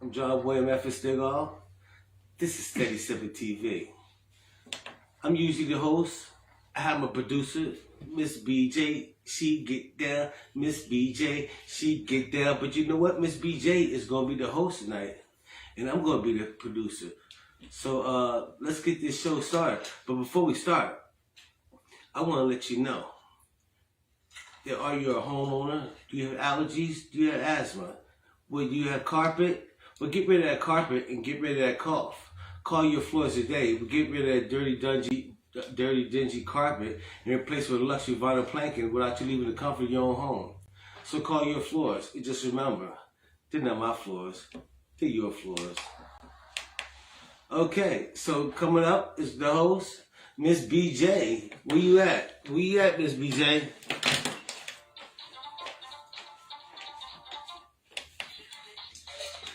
I'm John William F. Stigall. This is Steady Sippin TV. I'm usually the host. I have my producer, Miss BJ. She get down. Miss BJ, she get down. But you know what? Miss BJ is going to be the host tonight. And I'm going to be the producer. So let's get this show started. But before we start, I want to let you know. Are you a homeowner? Do you have allergies? Do you have asthma? Well, do you have carpet? Well, get rid of that carpet and get rid of that cough. Call your floors today. Get rid of that dirty, dingy carpet and replace it with luxury vinyl planking without you leaving the comfort of your own home. So call your floors. And just remember, they're not my floors. They're your floors. Okay, so coming up is the host, Miss BJ. Where you at? Where you at, Miss BJ?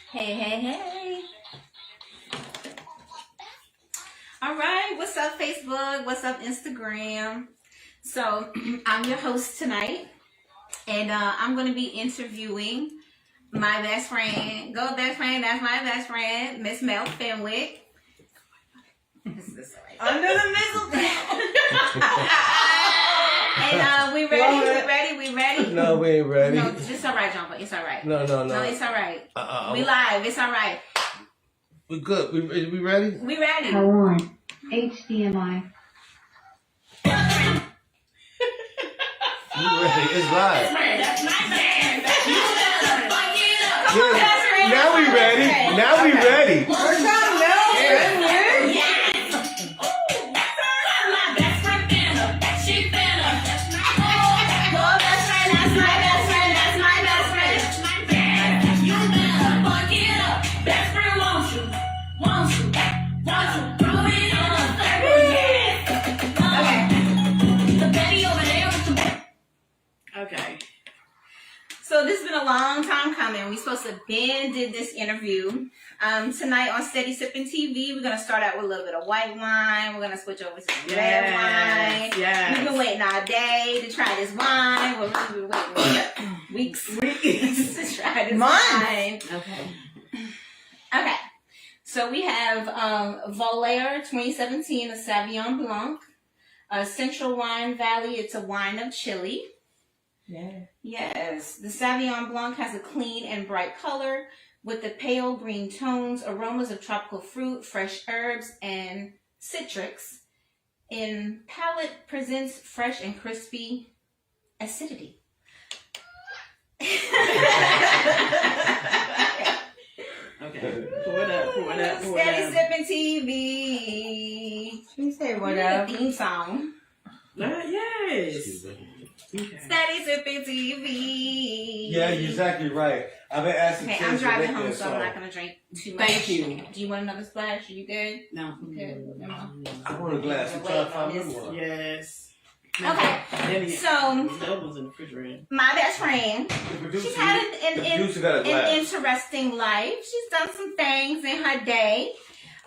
Hey. All right, what's up, Facebook? What's up, Instagram? So, I'm your host tonight, and I'm going to be interviewing my best friend. Go best friend, that's my best friend, Miss Mell Fenwick. Under the mistletoe. And we ready? No, we ain't ready. No, it's all right, John, but it's all right. No, it's all right. We live, it's all right. We good. We ready? We ready. Power on. HDMI. We ready. It's live. That's my man. Yeah. Now we ready. What's up, Mel? Okay. So this has been a long time coming. We supposed to did this interview. Tonight on Steady Sippin TV, we're gonna start out with a little bit of white wine. We're gonna switch over to some red wine. Yes. We've been waiting all day to try this wine. We've been waiting weeks to try this wine. Okay. So we have Volaire 2017, a Sauvignon Blanc. Central Wine Valley, it's a wine of Chile. Yeah. Yes, the Sauvignon Blanc has a clean and bright color with the pale green tones, aromas of tropical fruit, fresh herbs, and citrics. In palate, presents fresh and crispy acidity. Okay. Pour it up. Steady Sippin' TV. You say what The theme song. Yes. Okay. Steady Sippin' TV. Yeah, you're exactly right. I've been asking. Okay, I'm driving home, so I'm not gonna drink too much. Thank you. Do you want another splash? Are you good? No. Okay. I want a glass. I'm trying to find one. Yes. Okay. So the other one's in the refrigerator. my best friend, she's had an interesting life. She's done some things in her day.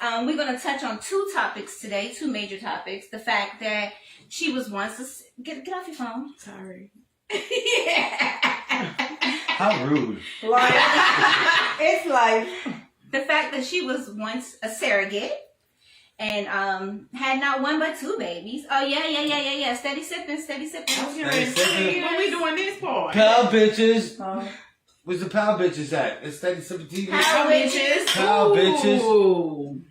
We're going to touch on two topics today, two major topics. The fact that she was once get off your phone. Sorry. How rude. Life. It's life. The fact that she was once a surrogate and had not one but two babies. Oh yeah. Steady sipping. When we doing this part? Pal bitches. Where's the pal bitches at? It's Steady Sippin' TV. Pal bitches. Pal bitches. Ooh.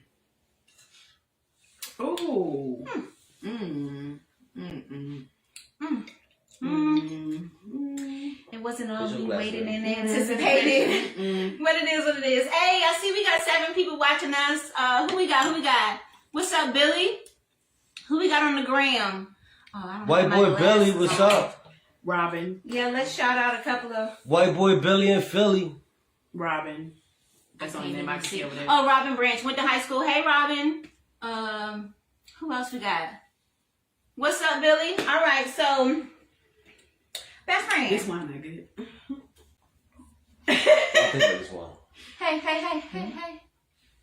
It wasn't all we waited and anticipated. But it is what it is. Hey, I see we got 7 people watching us. Who we got? What's up, Billy? Who we got on the gram? Oh, I don't White boy Billy, what's up? Robin. Yeah, let's shout out a couple of... White boy Billy in Philly. Robin. That's the only name I can see over there. Oh, Robin Branch went to high school. Hey, Robin. Who else we got? What's up, Billy? All right, so... Best friend. This one not good. I think it was one. Hey.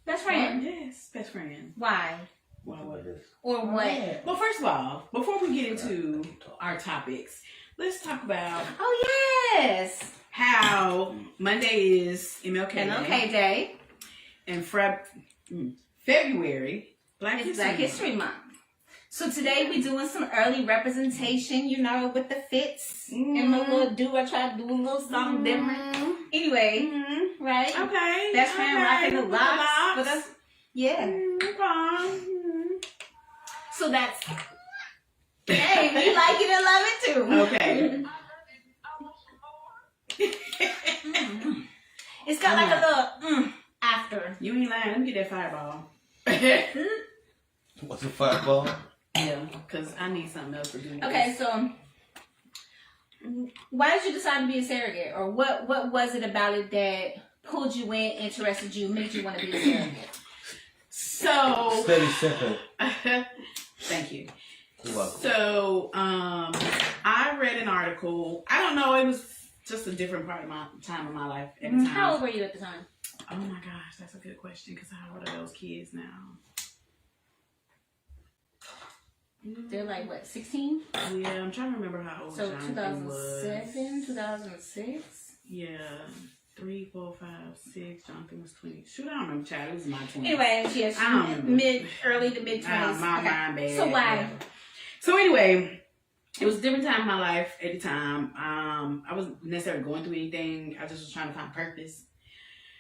Best friend. Yes, best friend. Why? Why what? Or what? Well, first of all, before we get into our topics, let's talk about... Oh, yes. how Monday is MLK Day. And February, Black History Month. So today we doing some early representation, you know, with the fits and my little I try to do a little something different. Anyway, right? Okay. Best friend rocking the locks with us. Yeah. So that's, hey, we like it and love it too. Okay. It's got like a little after. You ain't lying. Let me get that fireball. What's a fireball? Yeah, because I need something else to do. Okay, so why did you decide to be a surrogate? Or what was it about it that pulled you in, interested you, made you want to be a surrogate? So Steady sipping. Thank you. You're welcome. So I read an article. I don't know, it was just a different part of my time of my life at the time. How old were you at the time? Oh my gosh, that's a good question, because how old are those kids now? They're like, what, 16? Yeah, I'm trying to remember how old So Jonathan was. 2007, 2006? Yeah, 3, 4, 5, 6. Jonathan was 20. Shoot, I don't remember, child. It was my 20s. Anyway, yes, I don't remember. early to mid 20s. My mind bad. So why? Whatever. So anyway, it was a different time in my life at the time. I wasn't necessarily going through anything. I just was trying to find purpose.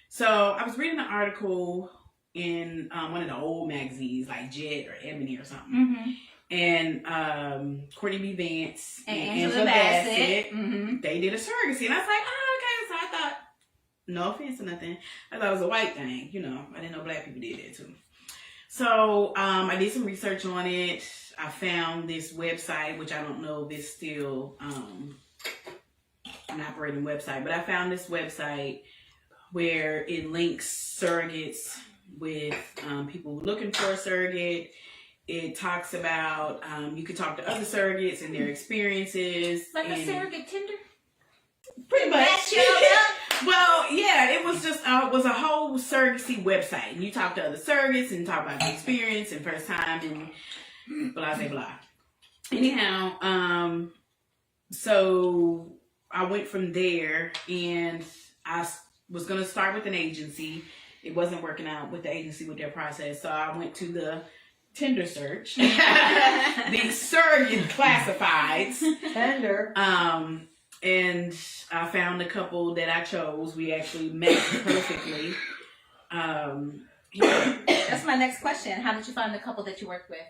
So I was reading an article in one of the old magazines, like Jet or Ebony or something. Mm-hmm. And Courtney B. Vance and Angela Bassett. Mm-hmm. They did a surrogacy. And I was like, oh, okay. So I thought, no offense or nothing, I thought it was a white thing. You know, I didn't know black people did that too. So I did some research on it. I found this website, which I don't know if it's still an operating website, but I found this website where it links surrogates with people looking for a surrogate. It talks about you can talk to other surrogates and their experiences. Like a surrogate Tinder? Pretty much. Well, yeah, it was just was a whole surrogacy website. And you talk to other surrogates and talk about the experience and first time and blah, blah, blah. Anyhow, so I went from there and I was going to start with an agency. It wasn't working out with the agency with their process. So I went to the Tinder search, the surrogate classifieds. Tender. And I found a couple that I chose. We actually met perfectly. That's my next question. How did you find the couple that you worked with?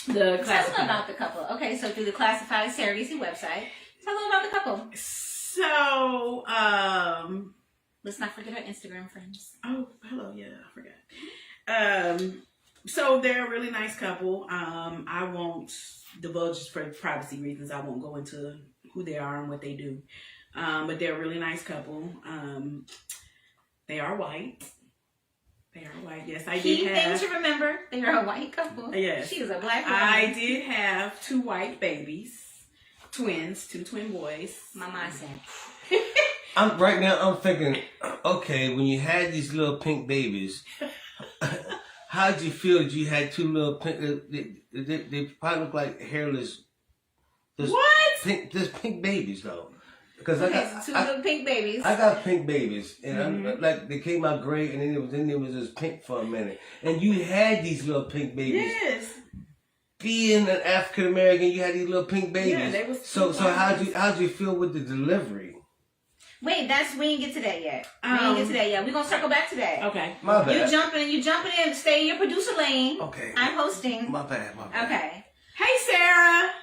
The Tell them about the couple. Okay, so through the classified surrogacy website. Tell them about the couple. So, let's not forget our Instagram friends. Oh, hello. Yeah, I forgot. So they're a really nice couple. I won't divulge for privacy reasons. I won't go into who they are and what they do. But they're a really nice couple. They are white. They are white. Yes, I Key did have. thing to remember: they are a white couple. Yes, she is a black woman. I did have 2 white babies, twins, 2 twin boys. Mama said. Right now I'm thinking, okay, when you had these little pink babies, how did you feel that you had 2 little pink? They probably look like hairless. There's pink babies though, because okay, 2 little pink babies. I got pink babies, and I'm, like they came out gray, and then there was just pink for a minute. And you had these little pink babies. Yes. Being an African American, you had these little pink babies. Yeah, they was. So how'd you feel with the delivery? Wait, we ain't get to that yet. We ain't get to that yet. We're gonna circle back to that. Okay. My bad. You jumping in, stay in your producer lane. Okay. I'm hosting. My bad. Okay. Hey, Sarah.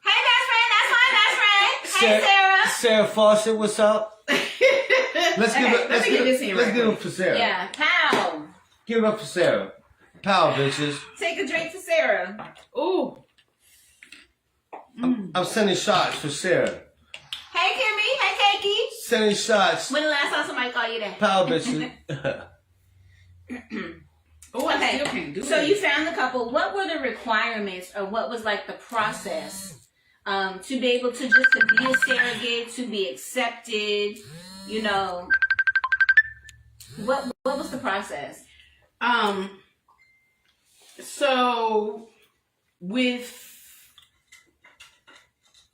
Hey, best friend, that's my best friend. Hey, Sarah. Sarah Fawcett, what's up? Let's give it up for Sarah. Yeah, pow. Give it up for Sarah. Pow, bitches. Take a drink for Sarah. Ooh. I'm sending shots for Sarah. Hey, Kimmy. Hey, Cakey. Sending shots. When the last time somebody called you that? Pow, bitches. Oh, I still can't do it. So you found the couple. What were the requirements, or what was like the process to be able to be a surrogate, to be accepted? You know, what was the process? So with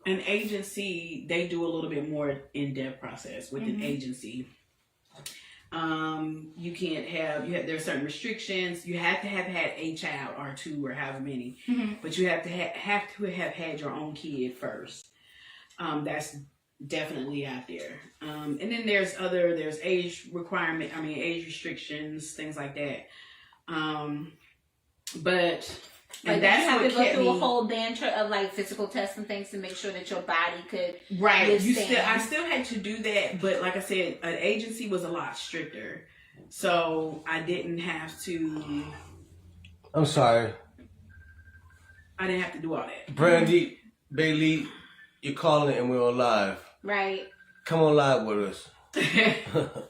an agency, they do a little bit more in-depth process with an agency. You can't have, there are certain restrictions. You have to have had a child or two or however many, but you have to have had your own kid first. That's definitely out there. And then there's age age restrictions, things like that. But like and that's you have what to go kept through a me, whole bench of like physical tests and things to make sure that your body could right. withstand. I still had to do that, but like I said, an agency was a lot stricter, so I didn't have to. I'm sorry. I didn't have to do all that. Brandy, Bailey, you're calling and we're on live. Right. Come on live with us.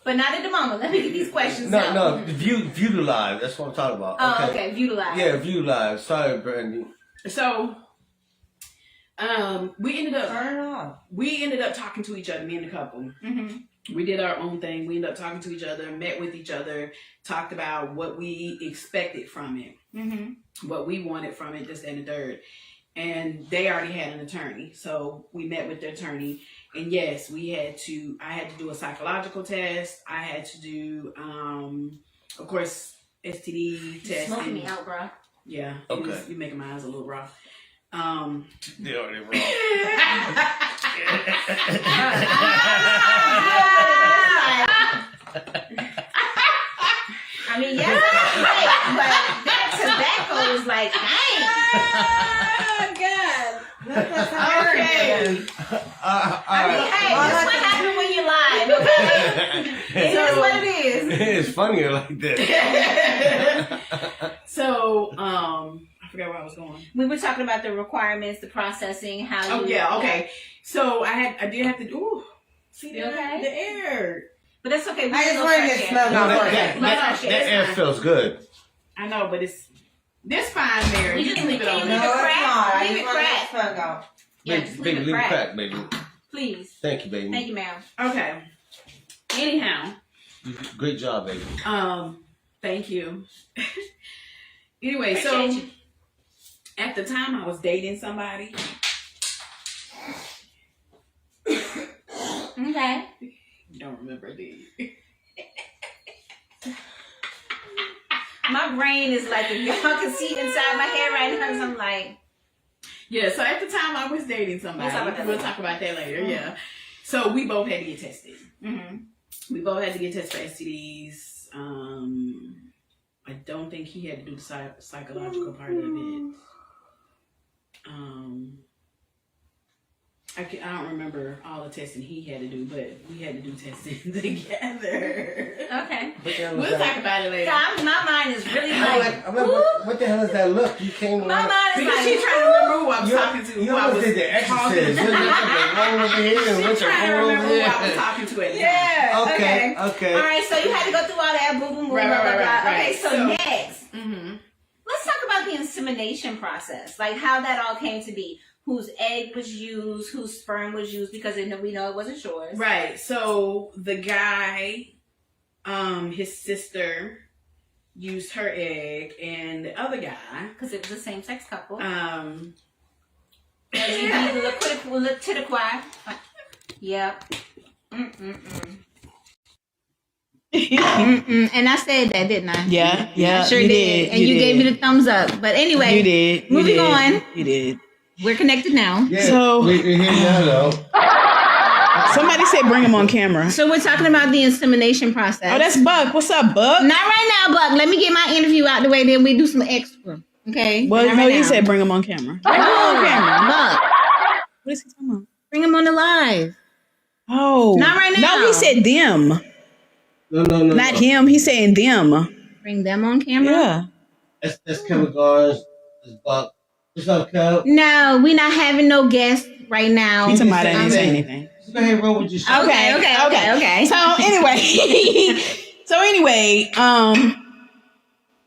But not at the moment. Let me get these questions out. No, view the live. That's what I'm talking about. Oh, okay. View the live. Yeah, view live. Sorry, Brandy. So, we ended up Turn it off. we ended up talking to each other, me and the couple. We did our own thing. We ended up talking to each other, met with each other, talked about what we expected from it, what we wanted from it, this, that, and the third. And they already had an attorney, so we met with the attorney. And yes, I had to do a psychological test. I had to do, of course, STD testing. Smoking me out, bro. Yeah. Okay. You're making my eyes a little raw. They already wrong. I mean, yes, that's great, but that tobacco is like, dang. Okay. I mean, hey, that's what happens when you lie, okay? It is what it is. It's funnier like that. So, I forgot where I was going. We were talking about the requirements, the processing, how you... Oh, yeah, okay. So, I did have to do... Ooh, see You okay? the air. But that's okay. I just wanted to smell No, my that air feels good. I know, but it's... This fine, Mary. You You just can leave it can on you No, there. it's crack. not. I Leave just it wanted crack. to smell go. Yeah, just leave it Leave it crack. crack, baby. Please. Thank you, baby. Thank you, ma'am. Okay. Anyhow. Great job, baby. Thank you. Anyway, Appreciate you. at the time I was dating somebody. Okay. Don't remember, do you? My brain is like, if y'all can see inside my head right now, 'cause I'm like... Yeah, so at the time I was dating somebody. We'll talk about that later, yeah. So we both had to get tested. We both had to get tested for STDs. I don't think he had to do the psychological part of it. I don't remember all the testing he had to do, but we had to do testing together. Okay. We'll talk about it later. So my mind is really like... What the hell is that look? You came My mind is Because like... she's trying to remember who I was talking to. You who I almost was did the talking exorcist. to. What's wrong over here and what's She's trying to wrong remember over who I was there? talking to at the time. Yeah. Okay. Okay. All right, so you had to go through all that boom, boom, boom, Right, blah, blah, right, blah. right, Okay, right. so So- next, let's talk about the insemination process, like how that all came to be. Whose egg was used, whose sperm was used, because we know it wasn't yours. Right. So the guy, his sister used her egg, and the other guy, Because it was a same-sex couple. Yep. And I said that, didn't I? Yeah, I sure did. And you gave me the thumbs up. But anyway, You did. moving on. You did. We're connected now. Yeah, So- we're here now, though. Somebody said bring him on camera. So we're talking about the insemination process. Oh, that's Buck. What's up, Buck? Not right now, Buck. Let me get my interview out the way, then we do some extra. Okay? Well, Not no, right he now. said bring him on camera. Bring him on camera. Buck. What is he talking about? Bring him on the live. Oh. Not right now. No, he said them. No. Not him. He's saying them. Bring them on camera? Yeah. That's Kevin Garnes. That's Buck. What's up, Kev? No, we're not having no guests right now. He's somebody that didn't say anything. Just go ahead and roll with your shit. Okay. So anyway,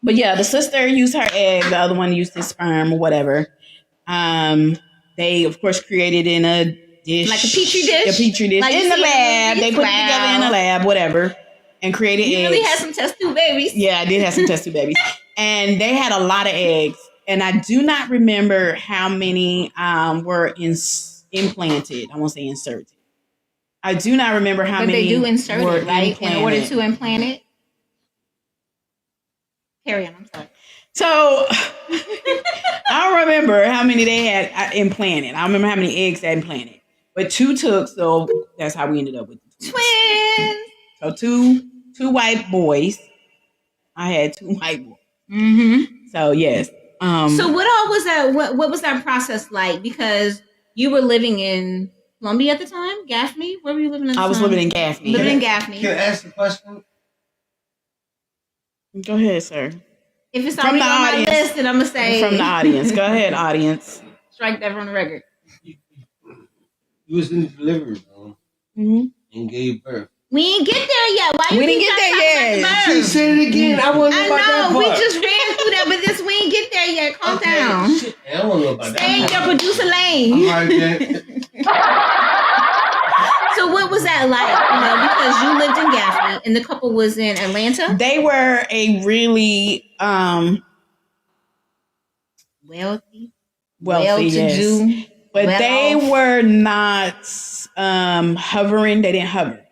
but yeah, the sister used her egg, the other one used his sperm or whatever. They of course created in a dish, Like a petri dish? a petri dish Like you in the see in the lab. They movies? put it together in the lab, whatever, and created You eggs. really had some test tube babies. Yeah, I did have some test tube babies, and they had a lot of eggs. And I do not remember how many were implanted. I won't say inserted. I do not remember how But many. they do insert were it, right? implanted. In order to implant it. Carry on. I'm sorry. So I don't remember how many they had implanted. I don't remember how many eggs they had implanted. But 2 took, so that's how we ended up with the twins. So two white boys. I had 2 white boys. Mm-hmm. So yes. So what all was that? What was that process like? Because you were living in Columbia at the time, Gaffney. Where were you living at the time? I was living in Gaffney. Living in Gaffney. Can I ask a question? Go ahead, sir. If it's already on my list, then I'm gonna say from the audience. Go ahead, audience. Strike that from the record. You was in the delivery room and gave birth. We ain't get there yet. Why you We didn't keep get there trying to yet. talk about the She birth? said it again. I want to know I about that know. part. We just ran through that, but this we ain't get there yet. Calm down. Shit, I want to know about Stay in that your part. producer lane. All right, then. So what was that like? You know, because you lived in Gaffney and the couple was in Atlanta. They were a really Wealthy, well-to-do, yes. But they were not hovering. They didn't hover.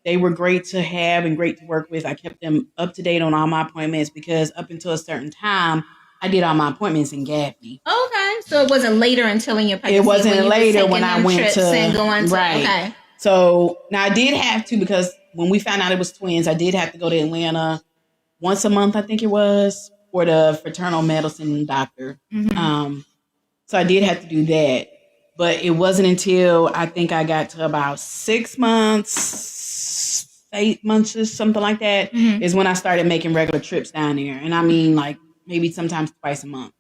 They were great to have and great to work with. I kept them up to date on all my appointments because up until a certain time, I did all my appointments in Gaffney. Okay, so it wasn't later until in your pregnancy. It wasn't later when I went to right. Okay. So now I did have to, because when we found out it was twins, I did have to go to Atlanta once a month, I think it was, for the fraternal medicine doctor. Mm-hmm. So I did have to do that. But it wasn't until I think I got to about 6 months, 8 months or something like that, is when I started making regular trips down there. And I mean, like, maybe sometimes twice a month.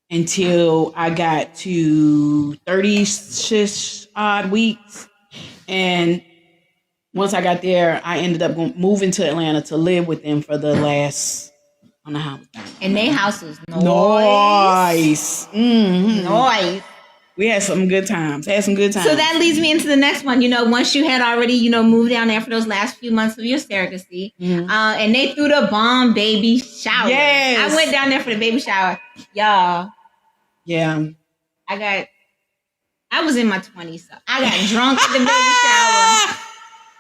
Until I got to 30-ish odd weeks. And once I got there, I ended up moving to Atlanta to live with them for the last, I don't know how. And their house was nice. Nice. We had some good times. So that leads me into the next one. You know, once you had already, you know, moved down there for those last few months of your surrogacy, and they threw the bomb baby shower. Yes. I went down there for the baby shower. Y'all. Yeah. I was in my 20s, so I got drunk at the baby shower.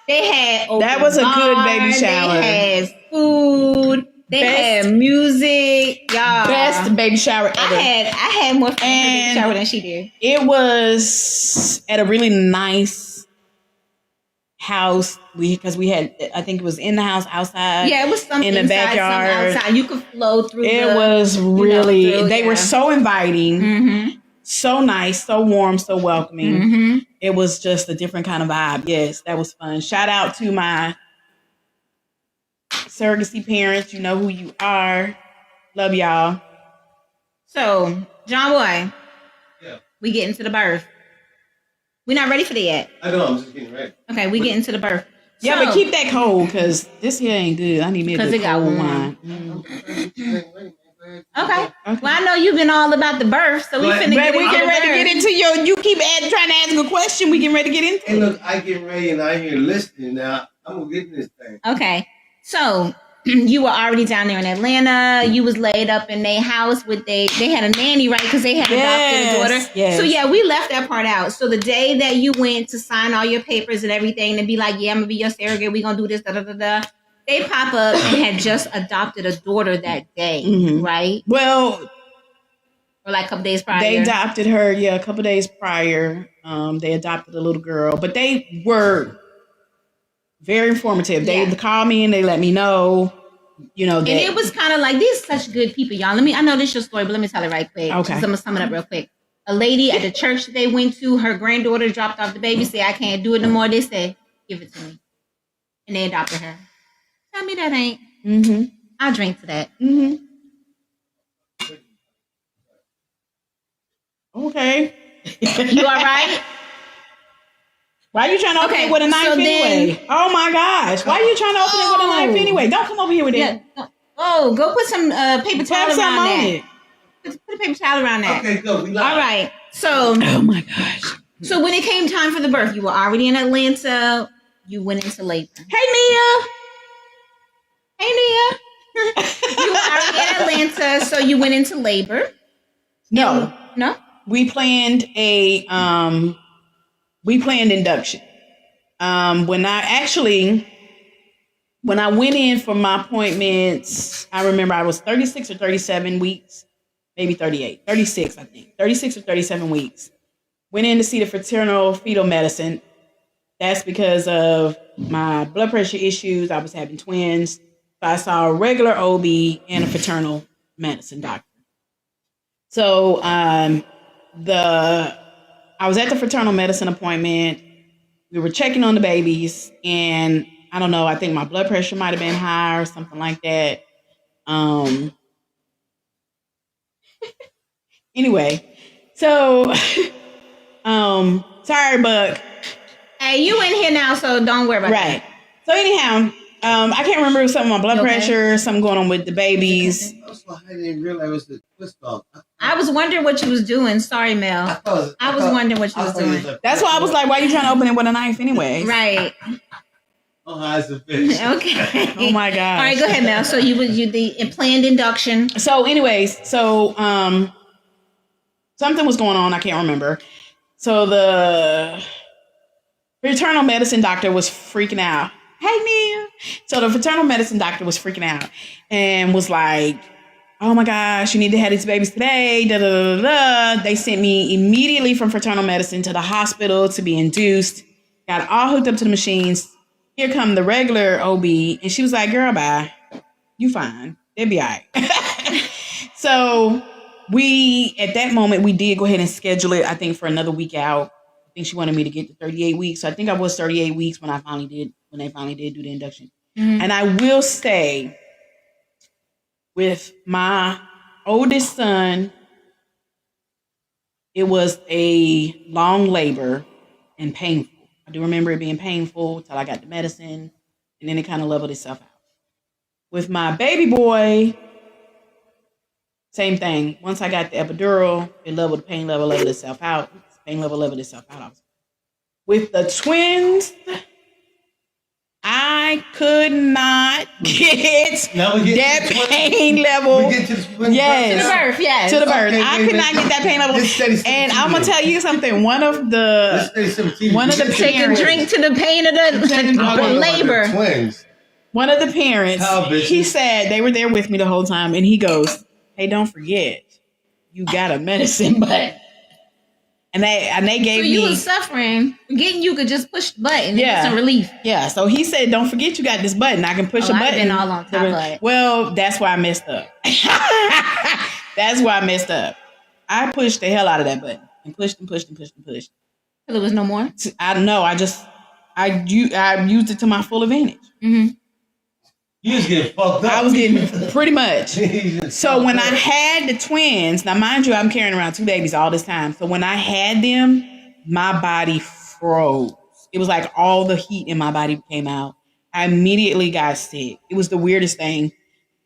They had open that was a bar, good baby shower. They had food. They had music. Y'all. Best baby shower ever. I had more fun at the baby shower than she did. It was at a really nice house. Because we had, I think it was in the house, outside. Yeah, it was something in the inside, backyard. Some outside. You could flow through. It was really. They they were so inviting, so nice, so warm, so welcoming. It was just a different kind of vibe. Yes, that was fun. Shout out to my surrogacy parents. You know who you are. Love y'all. So, John Boy, Yeah. we get into the birth. We're not ready for that yet. I know, I'm just getting ready. Okay, we get into the birth. Yeah, So- but keep that cold, because this here ain't good. I need me a 'Cause good it got cold warm. wine. Okay. Well, I know you've been all about the birth, so we But- finna But get we into get the ready to birth. get into you keep trying to ask a question. We get ready to get into Hey, it. look, I get ready and I hear listening now. I'm going to get in this thing. Okay. So, you were already down there in Atlanta. You was laid up in their house with they had a nanny, right? Because they had adopted a daughter. Yes. So yeah, we left that part out. So the day that you went to sign all your papers and everything and be like, yeah, I'm gonna be your surrogate, we gonna do this, da da da da. They pop up and had just adopted a daughter that day, right? Well, Or like a couple days prior. they adopted her, a couple days prior. They adopted a little girl, but they were very informative. They called me and they let me know, that. And it was kind of like, these are such good people, y'all. I know this is your story, but let me tell it right quick. Okay. I'm going to sum it up real quick. A lady at the church that they went to, her granddaughter dropped off the baby, said, I can't do it no more. They said, give it to me. And they adopted her. Tell me that ain't. I'll drink to that. Okay. You all right? Why are you trying to open it with a knife anyway? Oh my gosh. Why are you trying to open it with a knife anyway? Don't come over here with it. Oh, go put some paper towel Have some around on that. it. Put a paper towel around that. Okay, go. We live. All right. So, Oh my gosh. so when it came time for the birth, you were already in Atlanta. You went into labor. Hey Nia. Hey, Nia. You were already in Atlanta, so you went into labor. No. No? We planned a we planned induction. When I went in for my appointments, I remember I was 36 or 37 weeks, maybe 38, 36, I think, 36 or 37 weeks. Went in to see the fraternal fetal medicine. That's because of my blood pressure issues. I was having twins. So I saw a regular OB and a fraternal medicine doctor. So I was at the fraternal medicine appointment. We were checking on the babies, and I don't know, I think my blood pressure might have been high or something like that. Anyway, so sorry, Buck. Hey, you in here now, so don't worry about Right. So anyhow, I can't remember, it was something on my blood pressure, something going on with the babies. Also, I didn't realize it was the twist off. I was wondering what you was doing. Sorry, Mel. I was wondering what you was doing. That's why I was like, why are you trying to open it with a knife anyway? Right. Oh, eyes a fish. Okay. Oh my God. All right, go ahead, Mel. So you planned induction. So anyways, something was going on, I can't remember. So the fraternal medicine doctor was freaking out. Hey, Mia. So the fraternal medicine doctor was freaking out and was like, oh my gosh, you need to have these babies today. Da, da, da, da. They sent me immediately from fraternal medicine to the hospital to be induced. Got all hooked up to the machines. Here come the regular OB. And she was like, girl, bye. You fine. They'll be all right. So at that moment, we did go ahead and schedule it, I think, for another week out. I think she wanted me to get to 38 weeks. So I think I was 38 weeks when they finally did do the induction. Mm-hmm. And I will say, with my oldest son, it was a long labor and painful. I do remember it being painful till I got the medicine, and then it kind of leveled itself out. With my baby boy, same thing. Once I got the epidural, the pain level leveled itself out. With the twins, I could not get that pain level. Yes. To the birth, yes. To the birth. Okay, I could not get that pain level. And I'm going to tell you something. One of the take a drink to the pain of the labor. One of the parents, he said, they were there with me the whole time, and he goes, hey, don't forget, you got a medicine button. And they gave me. So you was suffering. Getting you could just push the button and get some relief. Yeah. So he said, don't forget you got this button. I can push a button. I've been all on top of it. Well, that's why I messed up. I pushed the hell out of that button and pushed. Till there was no more? I don't know. I used it to my full advantage. Mm-hmm. You was getting fucked up. I was getting pretty much. So when I had the twins, now mind you, I'm carrying around two babies all this time. So when I had them, my body froze. It was like all the heat in my body came out. I immediately got sick. It was the weirdest thing.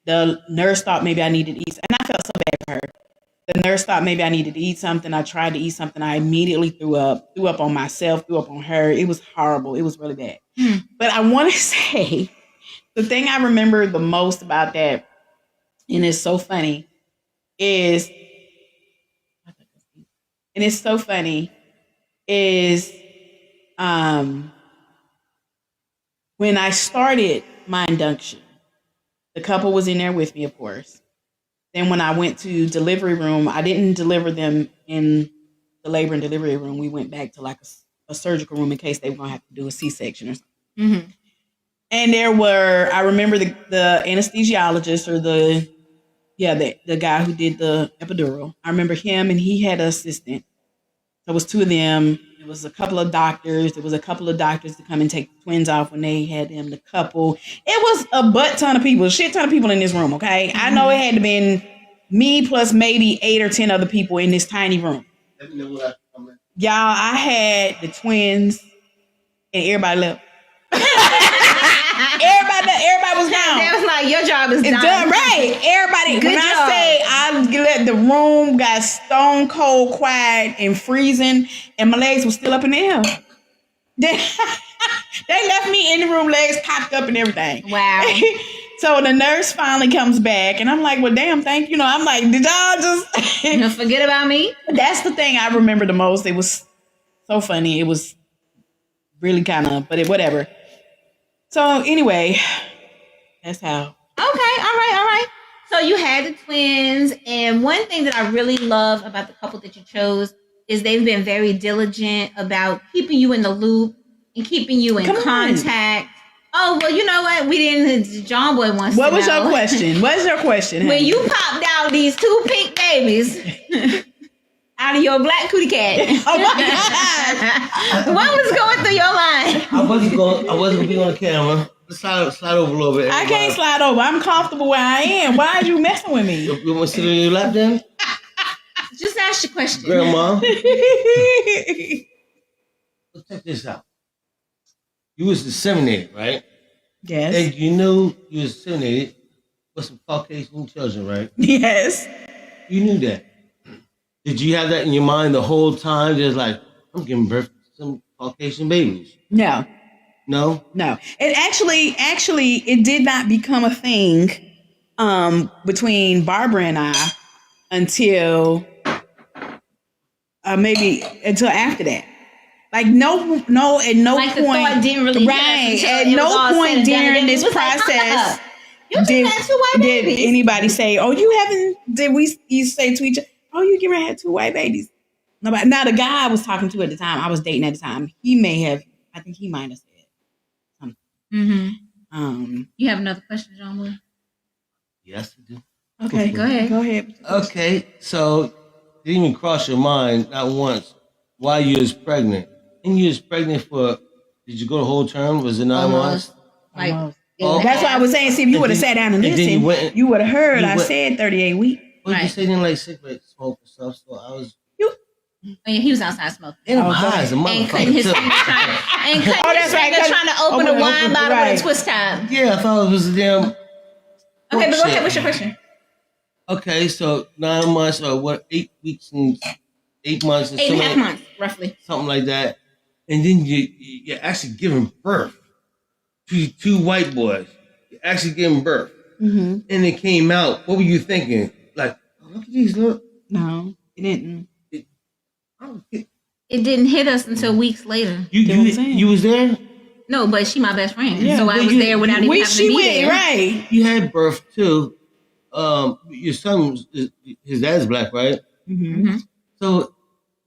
The nurse thought maybe I needed to eat, and I felt so bad for her. The nurse thought maybe I needed to eat something. I tried to eat something. I immediately threw up on myself, threw up on her. It was horrible. It was really bad. But I want to say, the thing I remember the most about that, and it's so funny, is when I started my induction, the couple was in there with me, of course. Then when I went to delivery room, I didn't deliver them in the labor and delivery room. We went back to like a surgical room in case they were going to have to do a C-section or something. Mm-hmm. And I remember the anesthesiologist or the guy who did the epidural. I remember him, and he had an assistant. There was two of them. There was a couple of doctors. There was a couple of doctors to come and take the twins off when they had them, the couple. It was a shit ton of people in this room, okay? Mm-hmm. I know it had to been me plus maybe 8 or 10 other people in this tiny room. Let me know what Y'all, I had the twins, and everybody left. Everybody was gone. They was like, your job is done. Right. Everybody. Good job. I say I let the room got stone cold quiet and freezing, and my legs were still up in the air. They left me in the room, legs cocked up and everything. Wow. So the nurse finally comes back, and I'm like, well, damn, thank you. I'm like, did y'all just forget about me? That's the thing I remember the most. It was so funny. It was really kind of, but whatever. So anyway, that's how. Okay, all right. So you had the twins, and one thing that I really love about the couple that you chose is they've been very diligent about keeping you in the loop and keeping you in contact. Oh, well, you know what? We didn't. John Boy wants to know. What was your question? What's your question? When you popped out these 2 pink babies out of your black cootie cat. Oh my God. What was going through your mind? I wasn't gonna be on camera. Slide over a little bit. I can't slide over. I'm comfortable where I am. Why are you messing with me? You want to sit on your lap then? Just ask your question. Grandma. Let's check this out. You was disseminated, right? Yes. And you knew you was disseminated with some Caucasian children, right? Yes. You knew that. Did you have that in your mind the whole time? Just like, I'm giving birth to some Caucasian babies. No. No? No. It actually, it did not become a thing between Barbara and I until maybe until after that. Like no, at no like point. The thought didn't really right. At no point during this process did anybody say, "Oh, you haven't?" Did we say to each other, "Oh, you getting ready to have 2 white babies?" Nobody. Now the guy I was talking to at the time, I was dating at the time. He may have. I think he might have said something. Mm-hmm. You have another question, John Boy? Yes, I do. Okay, go ahead. Go ahead. Okay, so it didn't even cross your mind, not once, why you was pregnant. And you was pregnant for, did you go the whole term? Was it 9 months? Like, Oh, that's why I was saying, see, if you would have sat down and listened, you would have heard I said 38 weeks. Well, you said you didn't like cigarette smoke and stuff, so I was... Oh, yeah, he was outside smoking. And I'm high as a And cutting his motherfucker. finger trying to open a wine bottle with a twist top. Yeah, I thought it was a damn... Okay, but go ahead. What's your question? Okay, so 9 months or what? 8 weeks and 8 months and 8.5 months, roughly. something like that, and then you're actually giving birth to 2 white boys. You're actually giving birth, and it came out. What were you thinking? Like, oh, look at these little. No, it didn't. It didn't hit us until weeks later. You was there. No, but she my best friend, Yeah, so I was there without even having to be there. Right. You had birth too. Your son, his dad's black, right? Mm-hmm. So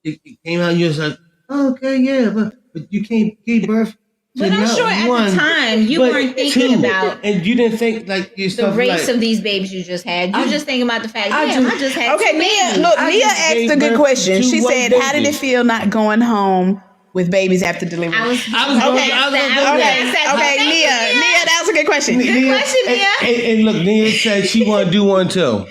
it came out. You was like, oh, okay, yeah, but you gave birth. But I'm sure at the time you weren't thinking about, and you didn't think like yourself, the race like, of these babies you just had. You just thinking about the fact, I just had. Okay, 2 Nia. babies. Look, Nia asked a good question. She said, babies. "How did it feel not going home with babies after delivery?" Okay, Nia, that was a good question. Good question, Nia. And look, Nia said she want to do one too.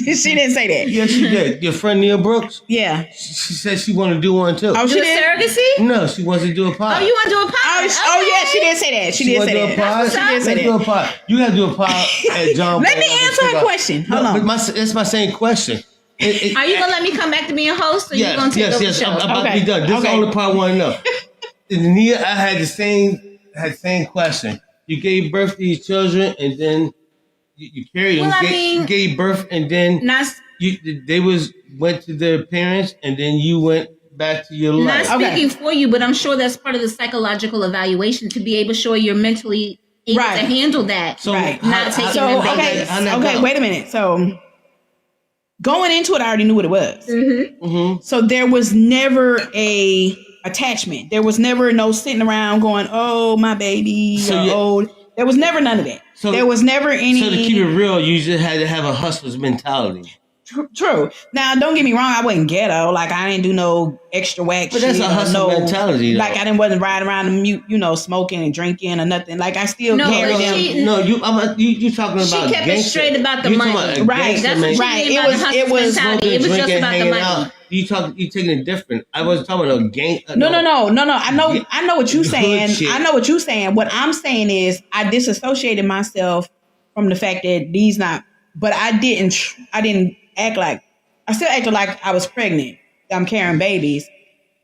She didn't say that. Yes, she did. Your friend Nia Brooks. Yeah. She said she want to do one too. Oh, she Do a did. surrogacy? No, she wants to do a pod. Oh, you want to do a pod? Oh, yeah, she did say that. She did want say to do a that. pod? She did say Let's do a that. pod. You got to do a pod at John. Let me answer her question. Hold on. But that's my same question. Are you gonna let me come back to being a host, or you gonna take over the show? I'm about to be done. This is the Okay. only part I want to know. And Nia, I had the same question. You gave birth to these children, and then you carried them. Well, gave birth, and then they went to their parents, and then you went back to your life. Not speaking for you, but I'm sure that's part of the psychological evaluation to be able to show you're mentally able to handle that. So, not taking them back. Okay, wait a minute. So going into it, I already knew what it was. Mm-hmm. So there was never a attachment. There was never no sitting around going, "Oh, my baby," old. There was never none of that. So there was never any. So to keep it real, you just had to have a hustler's mentality. True. Now, don't get me wrong. I wasn't ghetto. Like, I didn't do no extra wax. But that's a hustle mentality, though. Like, I wasn't riding around the mute, smoking and drinking or nothing. Like, I still carried them. You talking about? She kept gangster. it straight about the money. Right. That's what right. It was just about the money. Out. You taking it different. I wasn't talking about a gang. No. I know what you're saying. I know what you're saying. What I'm saying is I disassociated myself from the fact that these not. But I didn't act like. I still acted like I was pregnant. I'm carrying babies,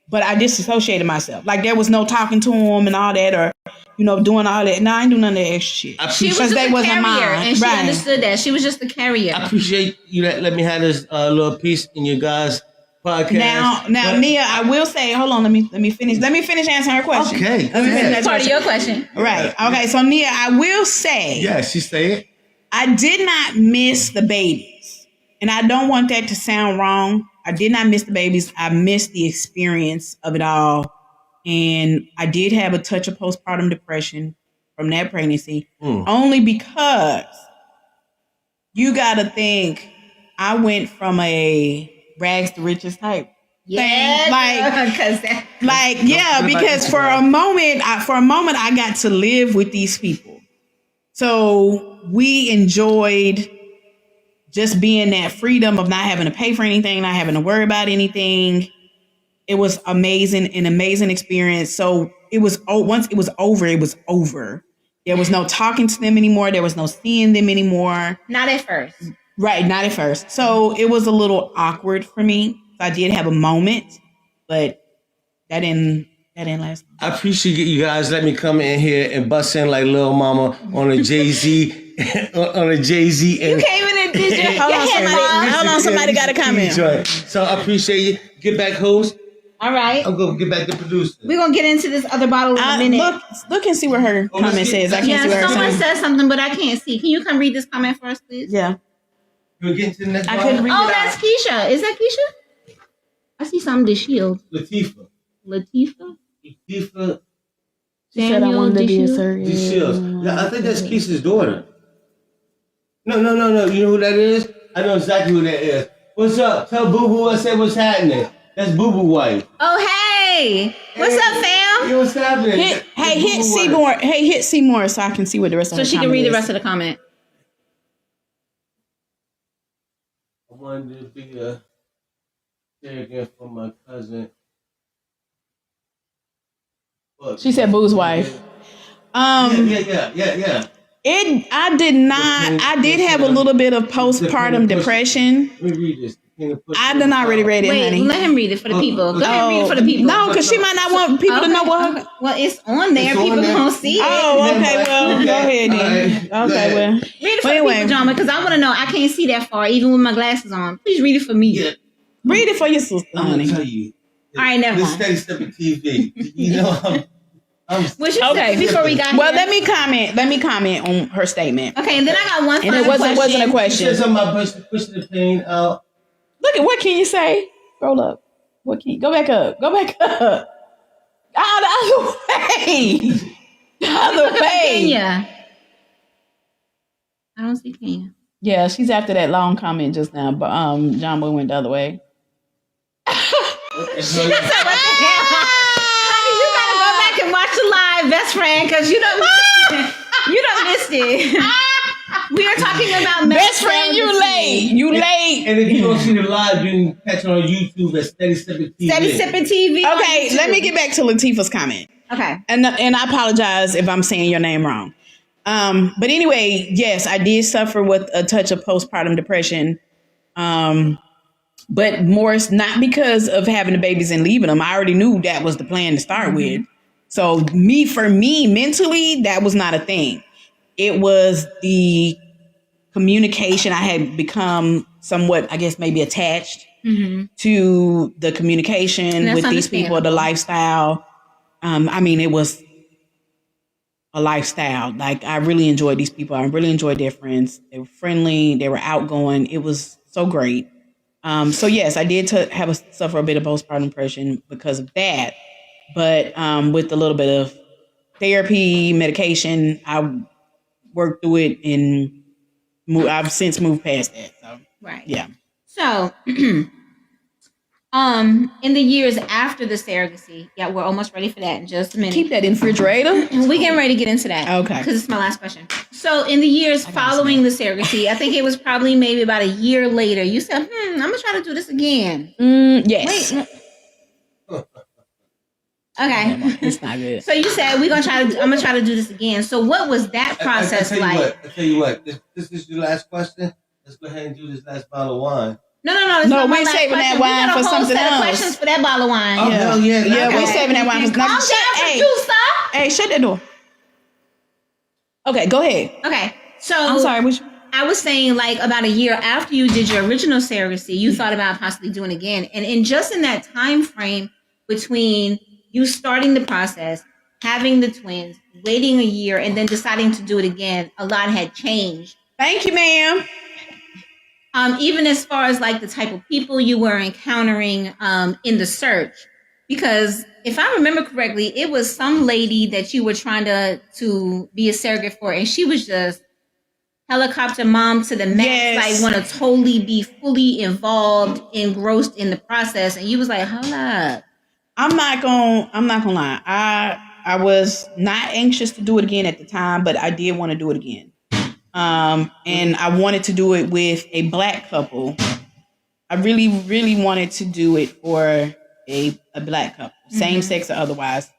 but I disassociated myself. Like there was no talking to them and all that, or doing all that. No, I ain't do none of that extra shit. She was just a carrier, and she understood that. She was just the carrier. I appreciate you let me have this little piece in your guys' podcast. Now, Nia, I will say, hold on, let me finish answering her question. Okay. Let me finish that Part of your question. Right. Okay, so Nia, I will say, Yeah, she said. I did not miss the babies. And I don't want that to sound wrong. I did not miss the babies. I missed the experience of it all. And I did have a touch of postpartum depression from that pregnancy, only because you got to think I went from a rags to riches type thing. Because for a moment I got to live with these people. So we enjoyed just being that freedom of not having to pay for anything, not having to worry about anything. It was amazing, an amazing experience. So it was, once it was over, it was over. There was no talking to them anymore. There was no seeing them anymore. Not at first. Right, not at first. So it was a little awkward for me. I did have a moment, but that didn't last. I appreciate you guys let me come in here and bust in like Lil Mama on a Jay-Z on a Jay-Z. You came in and did your Hold on, somebody got a comment. So I appreciate you. Get back, host. All right. I'm going to get back to producer. We're going to get into this other bottle in a minute. Look and see what her comment says. I can't see what her someone says. said something, but I can't see. Can you come read this comment for us, please? Yeah. We'll get into the next I couldn't read it. Oh, that's Keisha. Is that Keisha? I see something to shield. Latifah. She said I wanted to be a surrogate. Yeah, I think that's Keisha's daughter. No. You know who that is? I know exactly who that is. What's up? Tell Boo Boo I said what's happening. That's Boo Boo wife. Oh, hey. What's up, fam? What's happening? Hit Seymour. Hey, hit Seymour so I can see what the rest of the comment is. So she can read the rest of the comment. I wanted to be a surrogate for my cousin. She said Boo's wife. Yeah. I did not. I did have a little bit of postpartum depression. Let me read this. I done already read it, honey. Let him read it for the people. Go ahead and read it for the people. No, because she might not want people to know what her... Well, it's on there. People gonna see it. Oh, okay. Well, go ahead then. Okay, well. Read it for the people, John, because I want to know. I can't see that far, even with my glasses on. Please read it for me. Yeah. Read it for your sister, I'm honey. going to tell you. All right, never mind. This Steady Sippin TV. You know, What you said before we got Well, here? let me comment on her statement. Okay, and then I got one And final it wasn't a she question. said something about pushing the pain out. Look at what can you say? Scroll up. What can you go back up? Go back up. Ah, the other way. The other way. Kenya. I don't see Kenya. Yeah, she's after that long comment just now, but John Boy went the other way. You gotta go back and watch the live, best friend, because you don't missed it. We are talking about best friend. You late. You late. And if you don't see the live, you can catch it on YouTube at Steady Sippin TV. Steady Sippin TV. Okay, let me get back to Latifah's comment. Okay. And I apologize if I'm saying your name wrong. But anyway, yes, I did suffer with a touch of postpartum depression. But more not because of having the babies and leaving them. I already knew that was the plan to start with. So for me, mentally, that was not a thing. It was the communication. I had become somewhat, I guess, maybe attached to the communication with these people, the lifestyle. I mean, it was a lifestyle. Like, I really enjoyed these people. I really enjoyed their friends. They were friendly. They were outgoing. It was so great. So yes, I did suffer a bit of postpartum depression because of that. But with a little bit of therapy, medication, I worked through it, and I've since moved past that. So, right. Yeah. So, in the years after the surrogacy, yeah, we're almost ready for that in just a minute. Keep that in the refrigerator. We getting ready to get into that. Okay. Because it's my last question. So, in the years following the surrogacy, I think it was probably maybe about a year later, you said, I'm going to try to do this again. Yes. Wait. Okay. It's not good. So you said I'm gonna try to do this again. So what was that process like? I tell you what, this is your last question. Let's go ahead and do this last bottle of wine. No, we're saving that wine for something else. Questions for that bottle of wine. Oh, hell yeah. Yeah, we're saving that wine for Calm down, producer. Hey, shut that door. Okay, go ahead. Okay, so I'm sorry. I was saying like about a year after you did your original surrogacy, you thought about possibly doing it again. And in that time frame between you starting the process, having the twins, waiting a year, and then deciding to do it again, a lot had changed. Thank you, ma'am. Even as far as like the type of people you were encountering in the search. Because if I remember correctly, it was some lady that you were trying to be a surrogate for, and she was just helicopter mom to the max, Yes. like want to totally be fully involved, engrossed in the process. And you was like, hold up. I'm not gonna lie. I was not anxious to do it again at the time, but I did want to do it again. And I wanted to do it with a black couple. I really, really wanted to do it for a black couple, same sex or otherwise,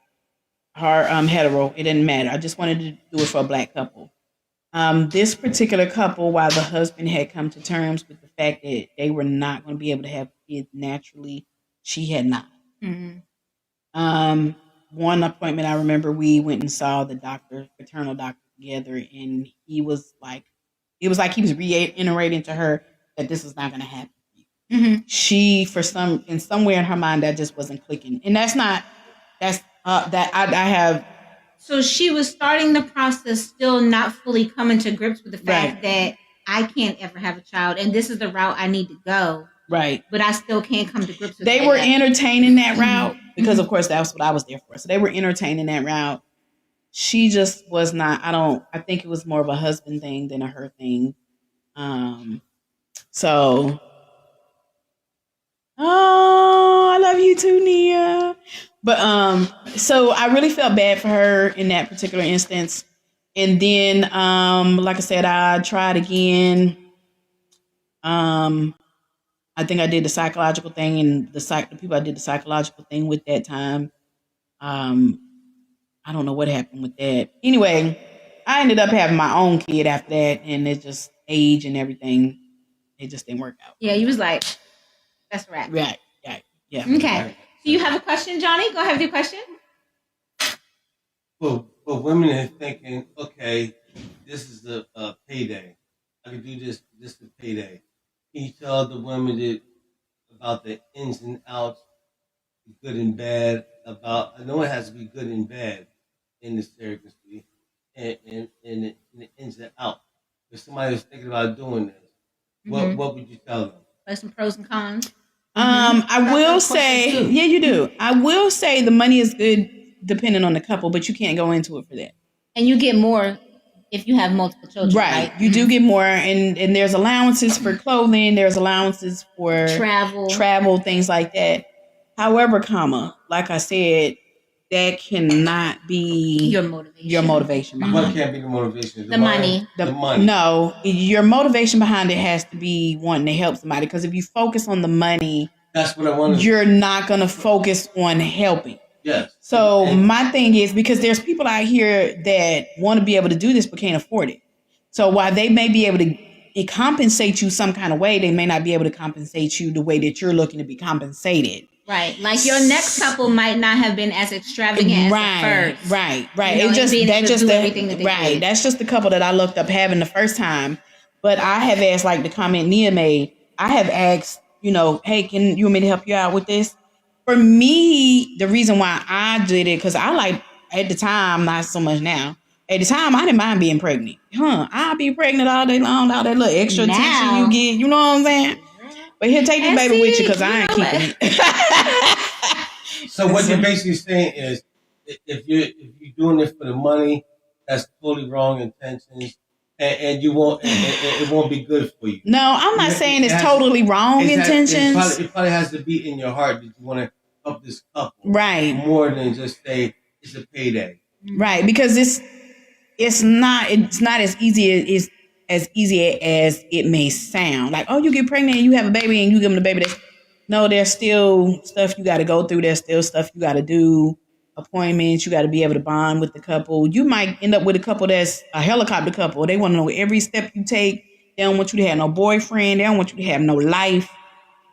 or hetero. It didn't matter. I just wanted to do it for a black couple. This particular couple, while the husband had come to terms with the fact that they were not going to be able to have kids naturally, she had not. One appointment, I remember we went and saw the doctor, paternal doctor, together, and he was like, it was like he was reiterating to her that this is not going to happen. She, somewhere in her mind, that just wasn't clicking, and that I have. So she was starting the process, still not fully coming to grips with the fact that I can't ever have a child, and this is the route I need to go. Right. But I still can't come to grips with They were entertaining that route because, of course, that's what I was there for. So they were entertaining that route. She just was not. I think it was more of a husband thing than a her thing. I love you too, Nia. But so I really felt bad for her in that particular instance. And then, like I said, I tried again. I think I did the psychological thing, and the people I did the psychological thing with that time. I don't know what happened with that. Anyway, I ended up having my own kid after that, and it just age and everything, it just didn't work out. Yeah, you was like, that's a wrap. Right. Yeah. Okay. Do you have a question, Johnny? Go ahead with your question. Well, women are thinking, okay, this is the payday. I can do this. This is the payday. Can you tell the women about the ins and outs, good and bad? I know it has to be good and bad in the surrogacy, and the ins and outs. If somebody was thinking about doing this, what would you tell them? Like some pros and cons. I will say, yeah, you do. I will say the money is good depending on the couple, but you can't go into it for that. And you get more if you have multiple children, right? You do get more, and there's allowances for clothing, there's allowances for travel, things like that. However, like I said, that cannot be your motivation behind What can't be the motivation? The money. The money. No, your motivation behind it has to be wanting to help somebody. Because if you focus on the money, that's what I want. You're not going to focus on helping. Yes. So my thing is, because there's people out here that want to be able to do this but can't afford it. So while they may be able to compensate you some kind of way, they may not be able to compensate you the way that you're looking to be compensated. Right. Like your next couple might not have been as extravagant as the first. Right. You know, that's just the couple that I looked up having the first time. But I have asked, like the comment Nia made, I have asked, hey, can you want me to help you out with this? For me, the reason why I did it, because at the time, not so much now. At the time, I didn't mind being pregnant. I'll be pregnant all day long, all that little extra attention you get. You know what I'm saying? But here, take the baby with you, because I ain't keeping it. So what you're basically saying is, if you're doing this for the money, that's totally wrong intentions, and you won't. It won't be good for you. No, I'm not saying it's totally wrong intentions. It probably has to be in your heart that you want to help this couple, right? More than just say it's a payday, right? Because it's not as easy as it may sound. Like, oh, you get pregnant and you have a baby and you give them the baby. No, there's still stuff you got to go through. There's still stuff you got to do. Appointments. You got to be able to bond with the couple. You might end up with a couple that's a helicopter couple. They want to know every step you take. They don't want you to have no boyfriend. They don't want you to have no life.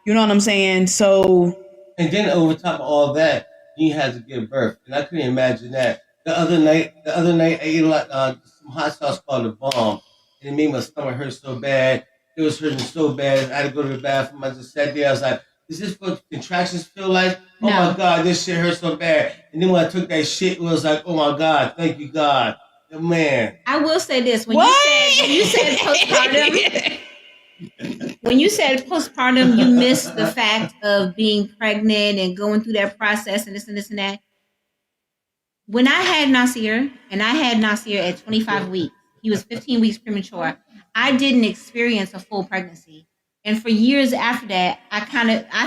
You know what I'm saying? So. And then over top of all that, you had to give birth, and I couldn't imagine that. The other night, I ate some hot sauce called the bomb, and it made my stomach hurt so bad. It was hurting so bad. I had to go to the bathroom. I just sat there. I was like, is this what contractions feel like? Oh No. my God, this shit hurt so bad. And then when I took that shit, it was like, oh my God, thank you, God. Man. I will say this. When you said postpartum, when you said postpartum, you missed the fact of being pregnant and going through that process and this and this and that. When I had Nasir, and I had Nasir at 25 weeks, he was 15 weeks premature. I didn't experience a full pregnancy. And for years after that, I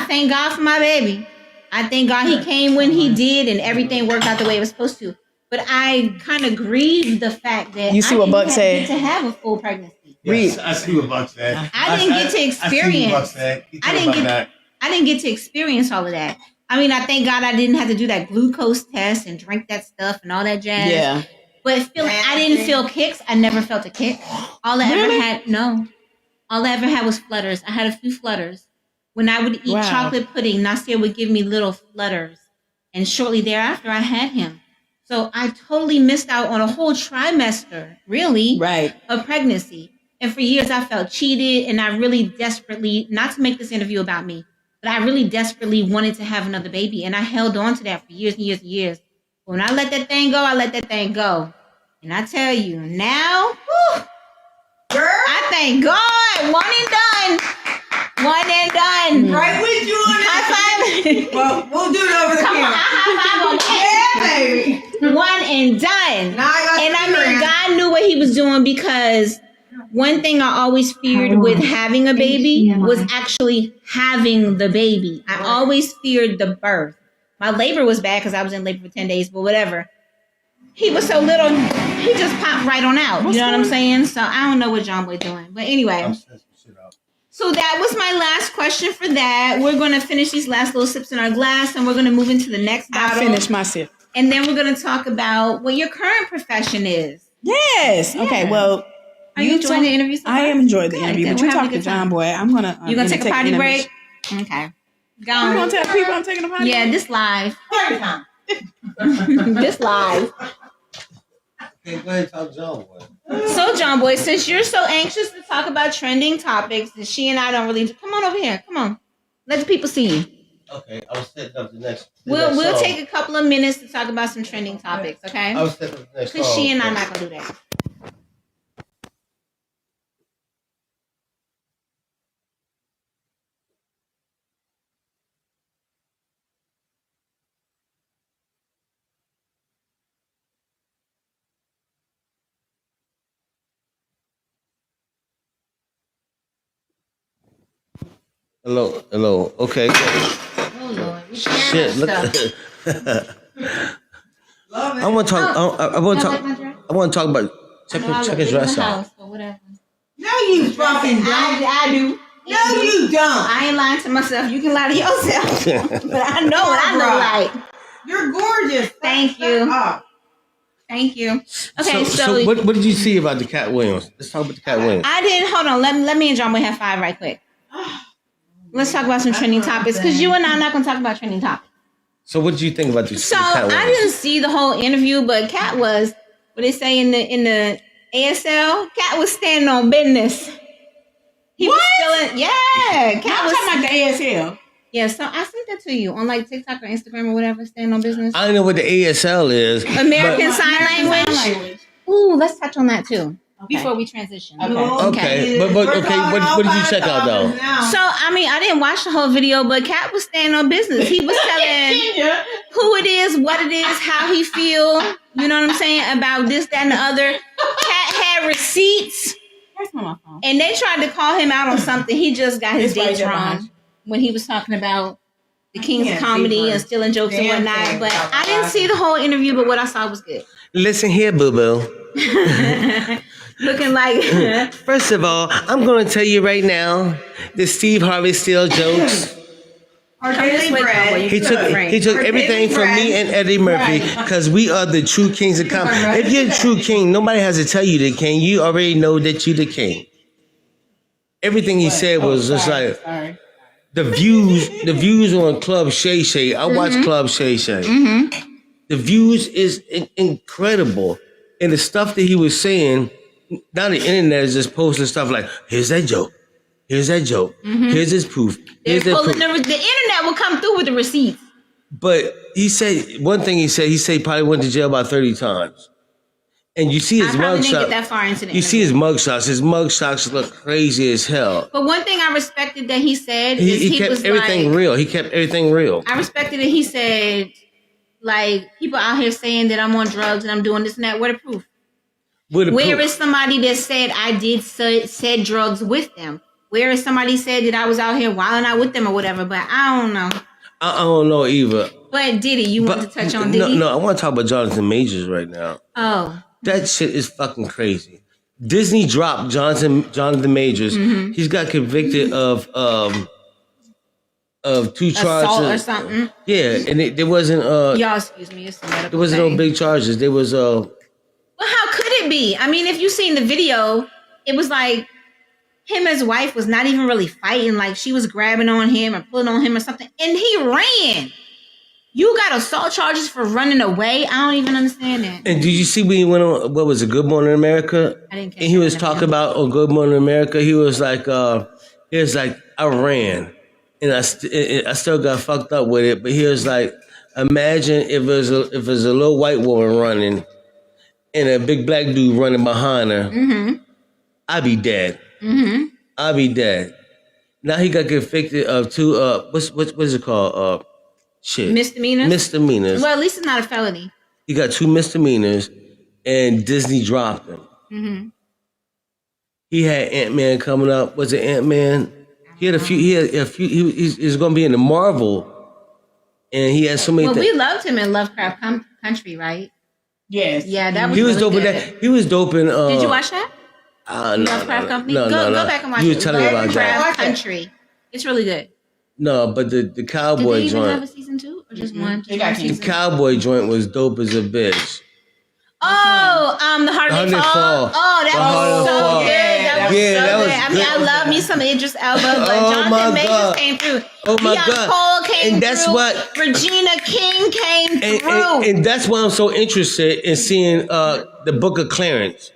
thank God for my baby. I thank God he came when he did and everything worked out the way it was supposed to. But I kind of grieved the fact that You see what Buck said? get to have a full pregnancy. Yes, I see what Buck said. I didn't get to experience. I didn't get to experience all of that. I mean, I thank God I didn't have to do that glucose test and drink that stuff and all that jazz. Yeah. But I didn't feel kicks. I never felt a kick. All I ever had was flutters. I had a few flutters. When I would eat chocolate pudding, Nasir would give me little flutters. And shortly thereafter, I had him. So I totally missed out on a whole trimester, really, of pregnancy. And for years, I felt cheated. And I really desperately, not to make this interview about me, but I really desperately wanted to have another baby. And I held on to that for years and years and years. But when I let that thing go, I let that thing go. And I tell you, now, whew, I thank God. One and done. One and done. Right with you on High that. five. Well, we'll do it over the Come on, camera. high five on that. Yeah, baby. One and done. Now I got And I the mean, ring. God knew what he was doing, because one thing I always feared with having a baby was actually having the baby. I always feared the birth. My labor was bad because I was in labor for 10 days, but whatever. He was so little, he just popped right on out. You know what I'm saying? So I don't know what John Boy doing. But anyway. So that was my last question for that. We're going to finish these last little sips in our glass, and we're going to move into the next bottle. I finished my sip. And then we're going to talk about what your current profession is. Yes. Yeah. Okay. Well, Are you enjoying the interview so far? I am enjoying the Good, interview. good. But We're you having talk a to good time. John Boy. I'm gonna. You gonna take a potty intermission. break? Okay. Go I'm on. gonna tell people I'm taking a potty. Yeah, break? this live. Party time. This live. Okay, go ahead and talk John Boy. So, John Boy, since you're so anxious to talk about trending topics, and she and I don't really come on over here. Come on, let the people see you. Okay, I was setting up the next. We'll take a couple of minutes to talk about some trending topics, okay? I was setting up the next. Because she and I not gonna do that. Hello. Okay. Oh Lord, we Shit. Look. stuff. Love it. I want to talk. I want to Y'all talk. like my dress? I want to talk about. Check No, I his look big in dress the out. house, but whatever. No, you fucking don't. I do. No, you don't. I ain't lying to myself. You can lie to yourself. But I know what I look like. You're gorgeous. Thank Stop. you. Stop. Thank you. Okay, So what did you see about the Cat Williams? Let's talk about the Cat Williams. I didn't. Hold on. Let me and John Boy have five right quick. Let's talk about some trending topics, because you and I are not going to talk about trending topics. So what did you think about this? So Cat Williams? I didn't see the whole interview, but Cat was, what they say in the ASL, Cat was standing on business. He was feeling, yeah. Cat was talking about the ASL. Yeah, so I sent that to you on like TikTok or Instagram or whatever, standing on business. I don't know what the ASL is. American Sign Language. Ooh, let's touch on that too before we transition. Okay, but okay, what did you check out though? So I mean, I didn't watch the whole video, but Cat was standing on business. He was telling who it is, what it is, how he feel. You know what I'm saying about this, that, and the other. Cat had receipts, and they tried to call him out on something. He just got his dates wrong when he was talking about the Kings of Comedy and stealing jokes and whatnot. But I didn't see the whole interview, but what I saw was good. Listen here, boo boo. Looking like First of all, I'm going to tell you right now that Steve Harvey steals jokes. Our Come this daily way, bread. Cowboy. He took Our everything daily from me bread. and Eddie Murphy because we are the true kings of comedy. If you're a true king, nobody has to tell you the king. You already know that you're the king. Everything he said was just like the views on Club Shay Shay. I watch Club Shay Shay. The views is incredible, and the stuff that he was saying now the internet is just posting stuff like, here's that joke. Here's that joke. Here's his proof. Here's that proof. The internet will come through with the receipts. But he said, one thing he said he probably went to jail about 30 times. And you see his I probably didn't mugshot. get that far into the You see his mugshots. His mugshots look crazy as hell. But one thing I respected that he said is He kept was everything like, real. He kept everything real. I respected that he said, like, people out here saying that I'm on drugs and I'm doing this and that. Where the proof? Where is somebody that said I did said drugs with them? Where is somebody said that I was out here wilding out with them or whatever? But I don't know. I don't know either. But Diddy, you want to touch on Diddy? No, I want to talk about Jonathan Majors right now. Oh. That shit is fucking crazy. Disney dropped Jonathan Majors. He's got convicted of 2 charges. Assault or something. Yeah, and there wasn't Y'all excuse me, it's a medical there wasn't thing. no big charges. There was Well, how could it be? I mean, if you seen the video, it was like him and his wife was not even really fighting. Like she was grabbing on him or pulling on him or something, and he ran. You got assault charges for running away? I don't even understand that. And did you see when he went on, what was it, Good Morning America? I didn't catch And he was that. talking about on Good Morning America, he was like, I ran. And I still got fucked up with it. But he was like, imagine if it was a little white woman running and a big black dude running behind her. I'd be dead. I'd be dead. Now he got convicted of 2, what is it called? Misdemeanors. Well, at least it's not a felony. He got 2 misdemeanors, and Disney dropped him. He had Ant-Man coming up. Was it Ant-Man? He had a few. He's going to be in the Marvel, and he had so many. Well, we loved him in Lovecraft Country, right? Yes. Yeah, that was. He was really dope in good. that. He was dope in. Did you watch that? No, Lovecraft Company. No, Go back and watch You it. were telling me about that. Lovecraft Country. It's really good. No, but the Did cowboy they even have a joint. season 2 or just one? They got The season? cowboy joint was dope as a bitch. Oh, the Harder They Fall. Oh, that was so good. That was so good. I mean, I love me some Idris Elba, but Jonathan Majors came through. Oh my Leon God. Cole came And that's through. what- Regina King came through. And that's why I'm so interested in seeing the Book of Clarence.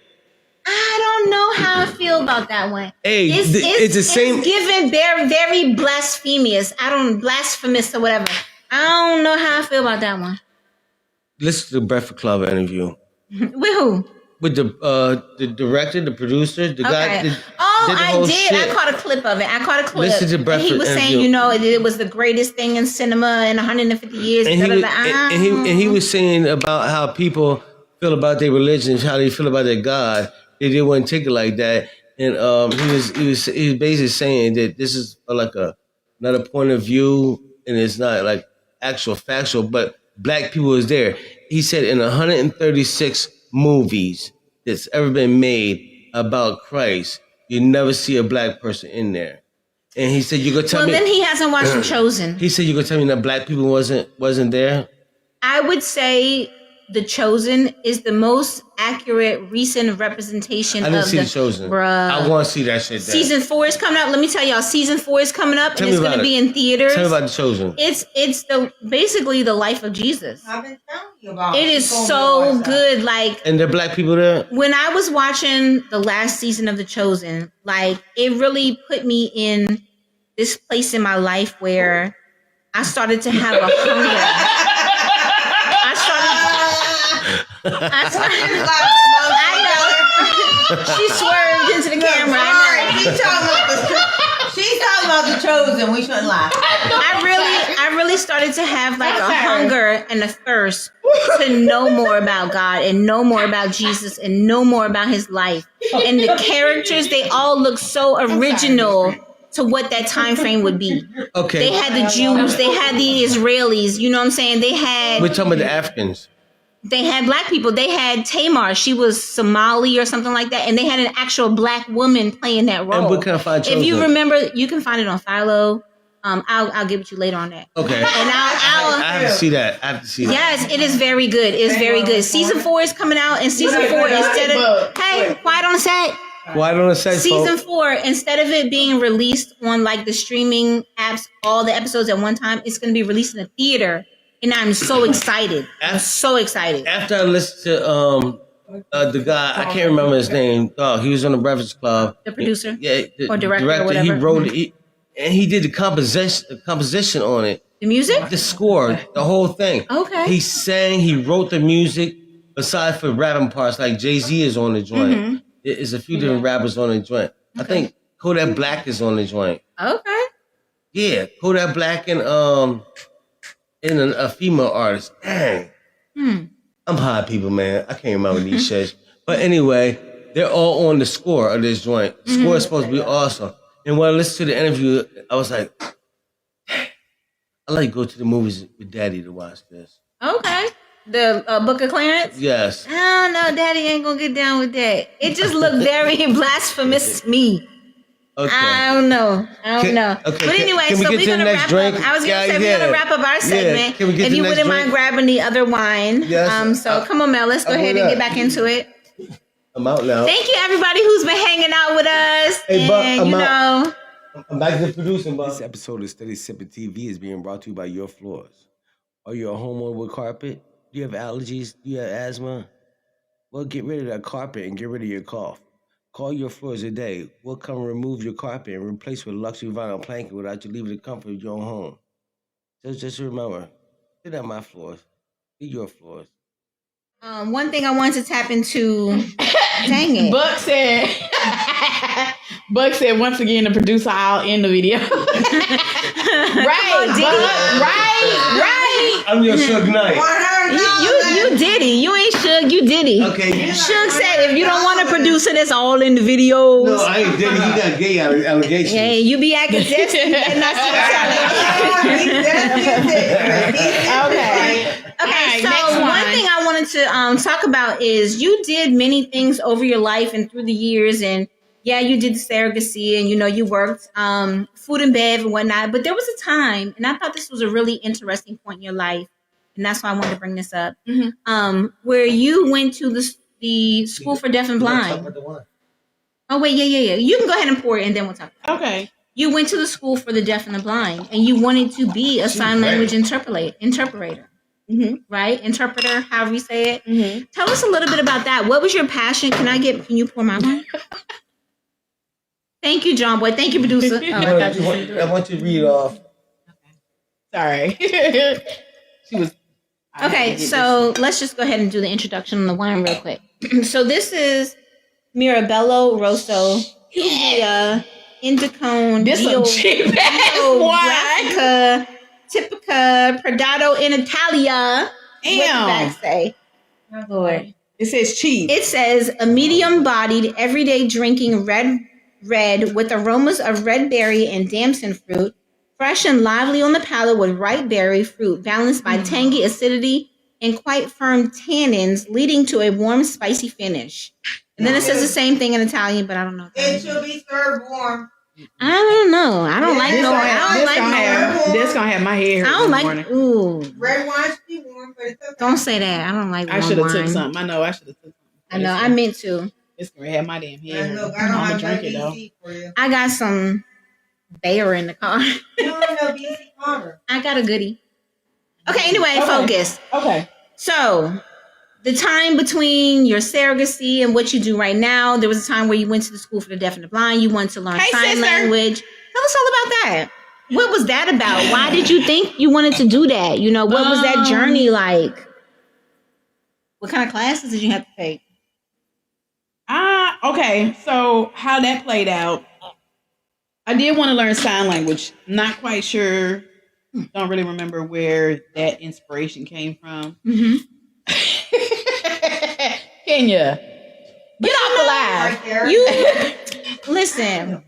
I don't know how I feel about that one. Hey, it's the same. It's given very blasphemous. Blasphemous or whatever. I don't know how I feel about that one. Listen to the Breakfast Club interview With who? with the director, the producer, the guy. Okay. Did the I whole did. shit. I caught a clip of it. Listen to And Breakfast he was saying, interview. it was the greatest thing in cinema in 150 years. And he was saying about how people feel about their religion, how they feel about their God. They wouldn't take it like that. And he was basically saying that this is like another point of view, and it's not like actual factual, but black people is there. He said in 136 movies that's ever been made about Christ, you never see a black person in there. And he said, "You gonna tell me?" Well, then he hasn't watched The Chosen. He said, "You gonna tell me that black people wasn't there?" I would say The Chosen is the most accurate recent representation I didn't of see The Chosen. Bruh. I want to see that shit. Season 4 is coming up. Let me tell y'all, season 4 is coming up, Tell and me it's going about to be it. in theaters. Tell me about The Chosen. It's basically the life of Jesus. I've been telling you about It is so good. Like, And there are black people there? when I was watching the last season of The Chosen, like, it really put me in this place in my life where I started to have a hunger. I know. She swerved into the camera. I know. She's talking about The Chosen. We shouldn't lie. I really started to have like a hunger and a thirst to know more about God and know more about Jesus and know more about his life. And the characters, they all look so original to what that time frame would be. Okay. They had the Jews, they had the Israelis, you know what I'm saying? We're talking about the Africans. They had black people. They had Tamar. She was Somali or something like that. And they had an actual black woman playing that role. And where can I find Chosen? If you remember, you can find it on Philo. I'll give it to you later on that. Okay. And I have to see that. Yes, it is very good. It's very good. Season 4 is coming out, and season 4 instead of quiet on set. Why don't I say Season 4, instead of it being released on like the streaming apps, all the episodes at one time, it's going to be released in a theater. And I'm so excited. I'm so excited. After I listened to the guy, I can't remember his name. Oh, he was on the Breakfast Club. The producer? Yeah, the Or director or whatever. He wrote it, and he did the composition on it. The music? The score, the whole thing. Okay. He sang, he wrote the music, aside for rapping parts, like Jay-Z is on the joint. Mm-hmm. There's a few different rappers on the joint. I think Kodak Black is on the joint. Okay. Yeah, Kodak Black and a female artist. Dang. I'm high people, man. I can't remember these shits. But anyway, they're all on the score of this joint. The score is supposed to be awesome. And when I listened to the interview, I was like, I like to go to the movies with Daddy to watch this. Okay. The Book of Clarence? Yes. I don't know. Daddy ain't gonna get down with that. It just looked very blasphemous to me. Okay. I don't know. Okay, But anyway, can we so get we're to the gonna next wrap drink? up. I was gonna say Yeah. we're gonna wrap up our segment. Can we get if to you the next wouldn't mind drink? grabbing the other wine. Yes. So come on, Mel. Let's go ahead and get back into it. I'm out now. Thank you, everybody who's been hanging out with us. Hey, Buck, and I'm out. know. I'm back to producing, Bob. This episode of Steady Sippin' TV is being brought to you by Your Floors. Are you a homeowner with carpet? Do you have allergies? Do you have asthma? Well, get rid of that carpet and get rid of your cough. Call Your Floors today. We'll come remove your carpet and replace with luxury vinyl planking without you leaving the comfort of your own home. Just remember, they're not my floors. They're your floors. One thing I wanted to tap into. Dang it. Buck said once again the producer I'll end the video. Right, Buck, right. I'm your Suge Knight. You Diddy. You ain't Suge, you Diddy. Okay. Suge said if you don't want a producer that's all in the videos. No, I ain't Diddy. He got gay allegations. Yeah, you be acting zesty and not Okay. Okay, so one thing I wanted to talk about is you did many things over your life and through the years, and yeah, you did the surrogacy and you worked food and bev and whatnot, but there was a time, and I thought this was a really interesting point in your life, and that's why I wanted to bring this up, where you went to the school for deaf and blind. Oh wait, yeah. You can go ahead and pour it, and then we'll talk about it. Okay. You went to the school for the deaf and the blind, and you wanted to be a sign language interpreter. Right? Interpreter, however you say it. Tell us a little bit about that. What was your passion? Can you pour my wine? Thank you, John Boy. Thank you, producer. I want you to read off. Sorry. She was. Okay, so let's just go ahead and do the introduction on the wine real quick. So this is Mirabello Rosso, Puglia, Indicone, This some cheap ass wine. Brassica, Tipica, Prodotto in Italia. What did that say? Oh, Lord. It says cheap. It says a medium-bodied, everyday drinking red with aromas of red berry and damson fruit, fresh and lively on the palate with ripe berry fruit, balanced by tangy acidity and quite firm tannins, leading to a warm, spicy finish. And then it says the same thing in Italian, but I don't know. It should be served warm. I don't know. I don't like no. This gonna have my hair. I don't like. Ooh. Red wine should be warm, but it's okay. Don't say that. I don't like. I should have took something. I know. I should have took something. I know. I meant to. It's gonna have my damn hair. And look, I I'm don't gonna have drink no it though. BC for you. I got some Bayer in the car. You don't have no BC Connor. I got a goodie. Okay. Anyway, focus. Okay. So, the time between your surrogacy and what you do right now, there was a time where you went to the school for the deaf and the blind. You wanted to learn sign language. Tell us all about that. What was that about? Why did you think you wanted to do that? What was that journey like? What kind of classes did you have to take? Okay. So how that played out, I did want to learn sign language. Not quite sure. Don't really remember where that inspiration came from. Kenya, get off the live. Right there. You listen.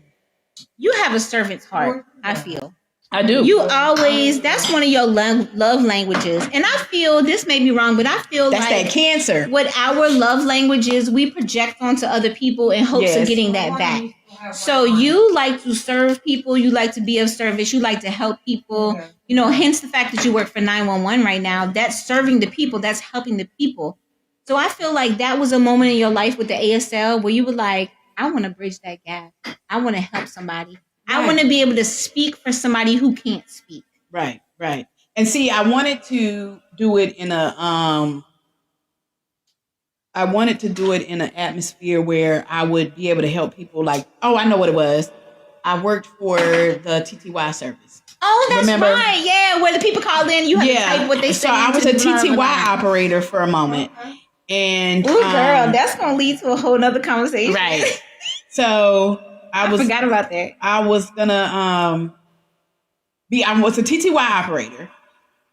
You have a servant's heart, I feel. I do. You always, that's one of your love languages. And I feel, this may be wrong, but I feel That's like that cancer. what our love language is, we project onto other people in hopes of getting that back. So you like to serve people, you like to be of service, you like to help people, hence the fact that you work for 911 right now. That's serving the people, that's helping the people. So I feel like that was a moment in your life with the ASL where you were like, I want to bridge that gap. I want to help somebody. I want to be able to speak for somebody who can't speak. Right. And see, I wanted to do it in a I wanted to do it in an atmosphere where I would be able to help people. Like, oh, I know what it was. I worked for the TTY service. Oh, that's Remember? right. Yeah, where the people called in, you had to type what they said. So I was a TTY operator for a moment. And ooh, girl, that's going to lead to a whole nother conversation. Right. So I forgot about that. I was gonna I was a TTY operator,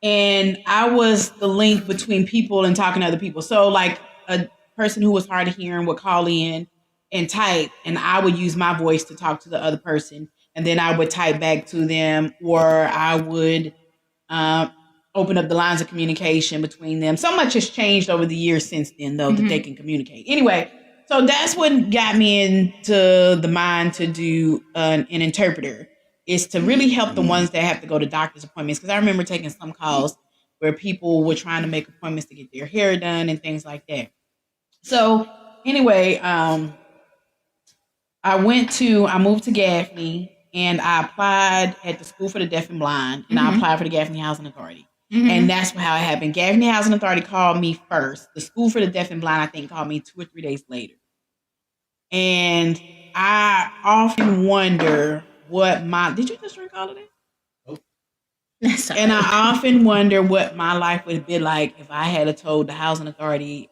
and I was the link between people and talking to other people. So like a person who was hard of hearing would call in and type, and I would use my voice to talk to the other person, and then I would type back to them, or I would open up the lines of communication between them. So much has changed over the years since then, though, that they can communicate. Anyway, so that's what got me into the mind to do an interpreter, is to really help the ones that have to go to doctor's appointments. Because I remember taking some calls where people were trying to make appointments to get their hair done and things like that. So anyway, I moved to Gaffney, and I applied at the School for the Deaf and Blind, and I applied for the Gaffney Housing Authority. And that's how it happened. Gaffney Housing Authority called me first. The School for the Deaf and Blind, I think, called me 2 or 3 days later. And I often wonder did you just drink all of that? Nope. And I often wonder what my life would have been like if I had told the Housing Authority,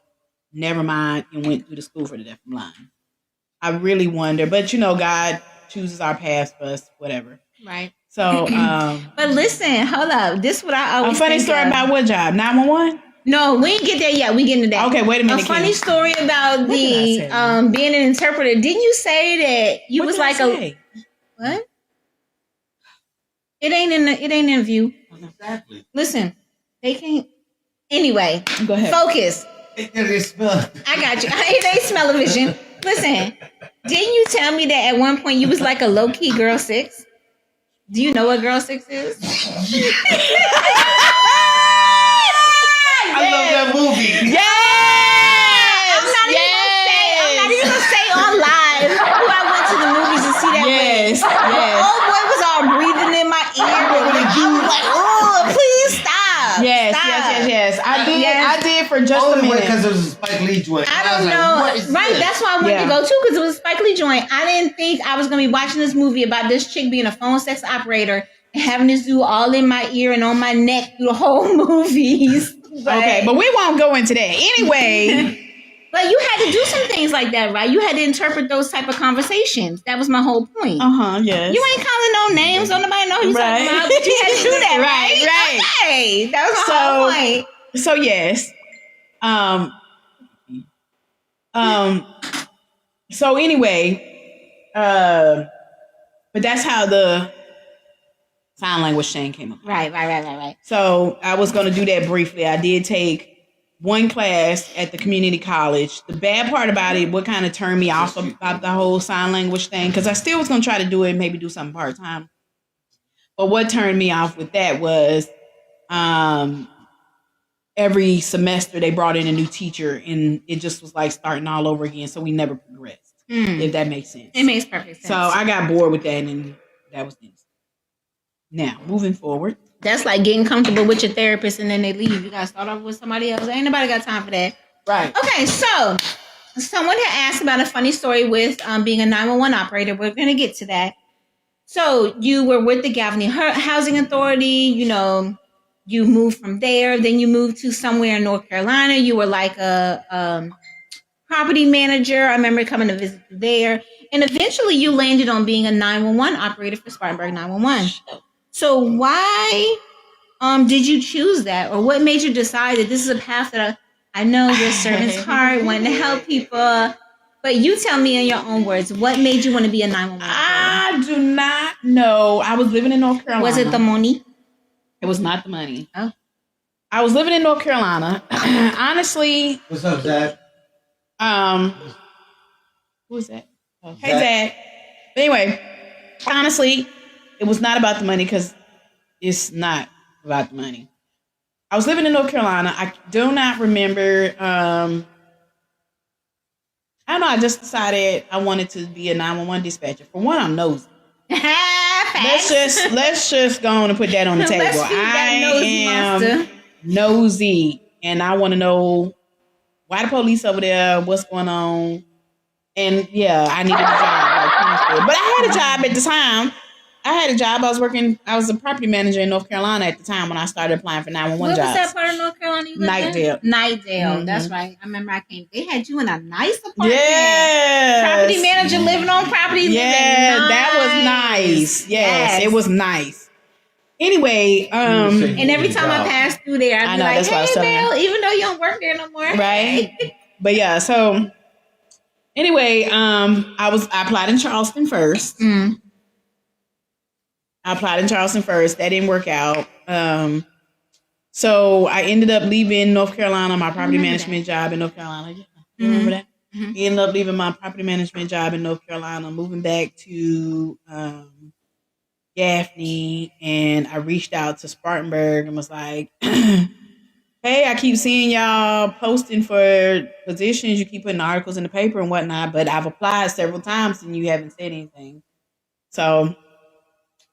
never mind, and went through the School for the Deaf and Blind. I really wonder. But, God chooses our paths for us, whatever. Right. So, but listen, hold up. This is what I always a funny story about what job? 911? No, we ain't get there yet. We getting to that. Okay, wait a minute. A funny story about being an interpreter. Didn't you say that you was like what? It ain't in the view. Exactly. Listen, they can't. Anyway, go ahead. Focus. It ain't smell. I got you. It ain't smell-o-vision. Listen, didn't you tell me that at one point you was like a low-key girl 6? Do you know what girl 6 is? I love that movie. Yes! I'm not even gonna say on live who I went to the movies to see that with. Yes. Old boy was all breathing in my ear. I was like, oh, please stop. Yes. I did for just a minute. Because it was a Spike Lee joint. I don't know. Right, that's why I wanted to go too, because it was a Spike Lee joint. I didn't think I was going to be watching this movie about this chick being a phone sex operator and having this dude all in my ear and on my neck through the whole movies. Okay, but we won't go into that. Anyway. But you had to do some things like that, right? You had to interpret those type of conversations. That was my whole point. Yes. You ain't calling no names. Don't nobody know who you're talking about, but you had to do that, right? Right. Okay. That was my whole point. So yes. So anyway, but that's how the sign language thing came up. Right. So I was going to do that briefly. I did take one class at the community college. The bad part about it, what kind of turned me off about the whole sign language thing, because I still was going to try to do it, maybe do something part-time. But what turned me off with that was every semester they brought in a new teacher, and it just was like starting all over again. So we never progressed, if that makes sense. It makes perfect sense. So I got bored with that, and that was it. Now, moving forward. That's like getting comfortable with your therapist and then they leave. You got to start off with somebody else. Ain't nobody got time for that. Right. Okay, so someone had asked about a funny story with being a 911 operator. We're going to get to that. So you were with the Gaffney Housing Authority. You moved from there. Then you moved to somewhere in North Carolina. You were like a property manager. I remember coming to visit you there. And eventually you landed on being a 911 operator for Spartanburg 911. So why did you choose that? Or what made you decide that this is a path that I know your servant's heart, wanting to help people. But you tell me in your own words, what made you want to be a 911 operator? I do not know. I was living in North Carolina. Was it the money? It was not the money. Oh. I was living in North Carolina. Honestly. What's up, Zach? Who is that? Oh, hey, Zach. But anyway, honestly, it was not about the money, because it's not about the money. I was living in North Carolina. I do not remember. I don't know. I just decided I wanted to be a 911 dispatcher. For one, I'm nosy. Let's just go on and put that on the table. I am nosy, and I want to know why the police over there? What's going on? And yeah, I needed a job. Like, but I had a job at the time. I had a job. I was a property manager in North Carolina at the time when I started applying for 911 What jobs. was that part of North Carolina you lived in? Nightdale. Nightdale. That's right. I remember I came. They had you in a nice apartment. Yes. Property manager living on property. Yeah, living that was nice. Yes, it was nice. Anyway, and every time I pass through there, I'd be like, "Hey, Mel," even though you don't work there no more, right? But yeah, so anyway, I applied in Charleston first. I applied in Charleston first. That didn't work out. So I ended up leaving North Carolina, my property management job in North Carolina. You remember that? Mm-hmm. Ended up leaving my property management job in North Carolina, moving back to Gaffney, and I reached out to Spartanburg and was like, "Hey, I keep seeing y'all posting for positions. You keep putting articles in the paper and whatnot, but I've applied several times and you haven't said anything." So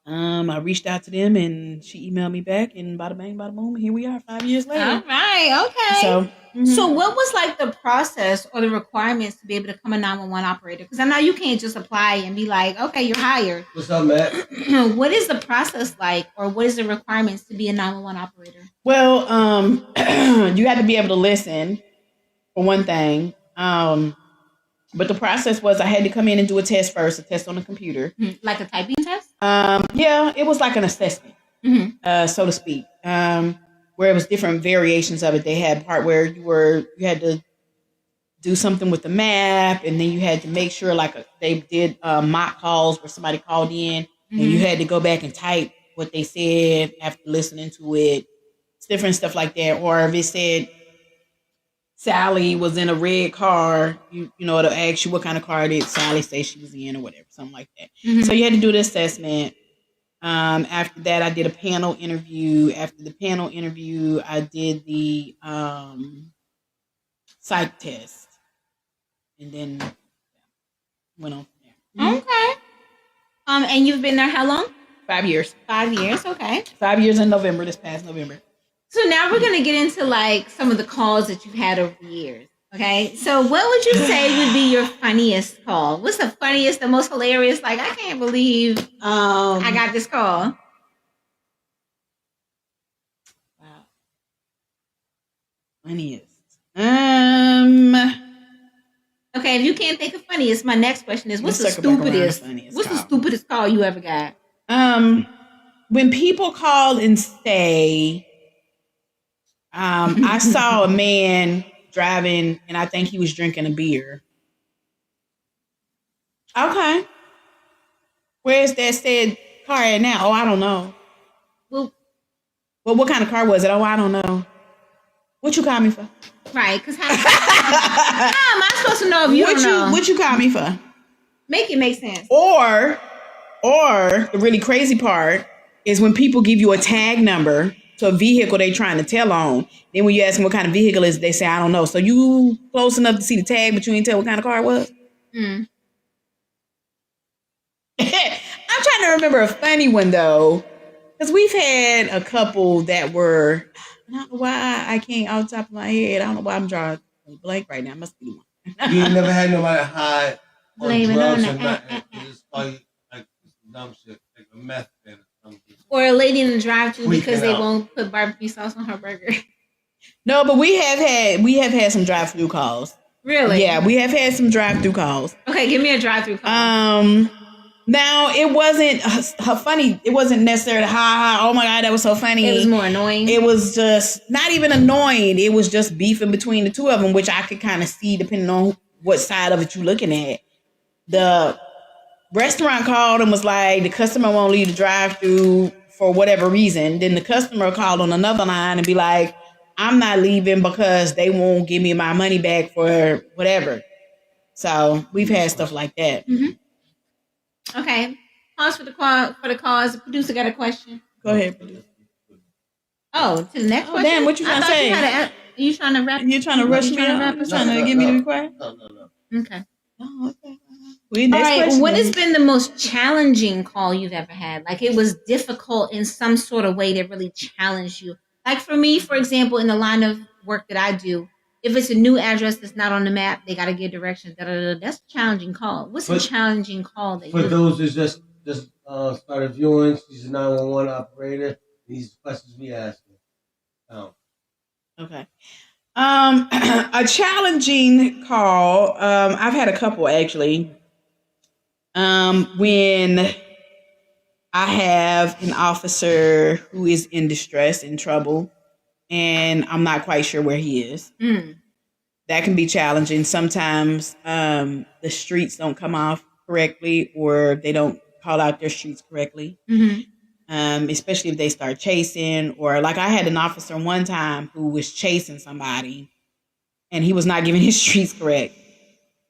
I reached out to them and she emailed me back, and bada bang, bada boom, here we are 5 years later. All right, okay. So what was like the process or the requirements to be able to become a 911 operator? Because I know you can't just apply and be like, okay, you're hired. What's up, Matt? What is the process like, or what is the requirements to be a 911 operator? Well, you have to be able to listen, for one thing. But the process was I had to come in and do a test first, a test on the computer. Like a typing test? Yeah, it was like an assessment, so to speak. Where it was different variations of it. They had part where you had to do something with the map, and then you had to make sure they did mock calls where somebody called in, and you had to go back and type what they said after listening to it. It's different stuff like that. Or if it said Sally was in a red car, you know, it'll ask you what kind of car did Sally say she was in or whatever, something like that. So you had to do the assessment. After that, I did a panel interview. After the panel interview, I did the psych test, and then went on from there. Okay. And you've been there how long? 5 years. 5 years. Okay. 5 years in November. This past November. So now we're gonna get into like some of the calls that you've had over the years. Okay, so what would you say would be your funniest call? What's the funniest, the most hilarious? Like, I can't believe I got this call. Wow. Funniest. Okay, if you can't think of funniest, my next question is, what's the stupidest call you ever got? When people call and say, I saw a man driving, and I think he was drinking a beer. Okay. Where's that said car at now? Oh, I don't know. Well, what kind of car was it? Oh, I don't know. What you call me for? Right, because how am I supposed to know if you don't know? What you call me for? Make it make sense. Or the really crazy part is when people give you a tag number to a vehicle they trying to tell on. Then when you ask them what kind of vehicle it is, they say, I don't know. So you close enough to see the tag, but you ain't tell what kind of car it was? I'm trying to remember a funny one, though. Because we've had a couple that were, I don't know why I can't off the top of my head. I don't know why I'm drawing a blank right now. Must be the one. You ain't never had nobody high on Blame drugs it or on nothing. Just call you like dumb shit, like a meth man or something. Or a lady in the drive-thru because they out. won't put barbecue sauce on her burger. No, but we have had some drive-through calls. Really? Yeah, we have had some drive-through calls. Okay, give me a drive-through call. Now it wasn't funny. It wasn't necessarily oh my God, that was so funny. It was more annoying. It was just not even annoying. It was just beefing between the two of them, which I could kind of see depending on what side of it you're looking at. The restaurant called and was like, the customer won't leave the drive-through for whatever reason. Then the customer called on another line and be like, I'm not leaving because they won't give me my money back for whatever. So we've had stuff like that. Okay. Pause for the call. For the cause, the producer got a question. Go ahead, producer. Oh, to the next question. Damn, what you trying to say? Are you trying to rap? You trying to rush me up? You trying to get me to be quiet? No. Okay. Oh, okay. All right. What has been the most challenging call you've ever had? Like it was difficult in some sort of way that really challenged you. Like for me, for example, in the line of work that I do, if it's a new address that's not on the map, they got to get directions. That's a challenging call. What's a challenging call that For those who just started viewing, she's a 911 operator. These questions we asking. Okay. A challenging call. I've had a couple actually. When I have an officer who is in distress, in trouble, and I'm not quite sure where he is. That can be challenging. Sometimes the streets don't come off correctly, or they don't call out their streets correctly. Especially if they start chasing, or like I had an officer one time who was chasing somebody and he was not giving his streets correct.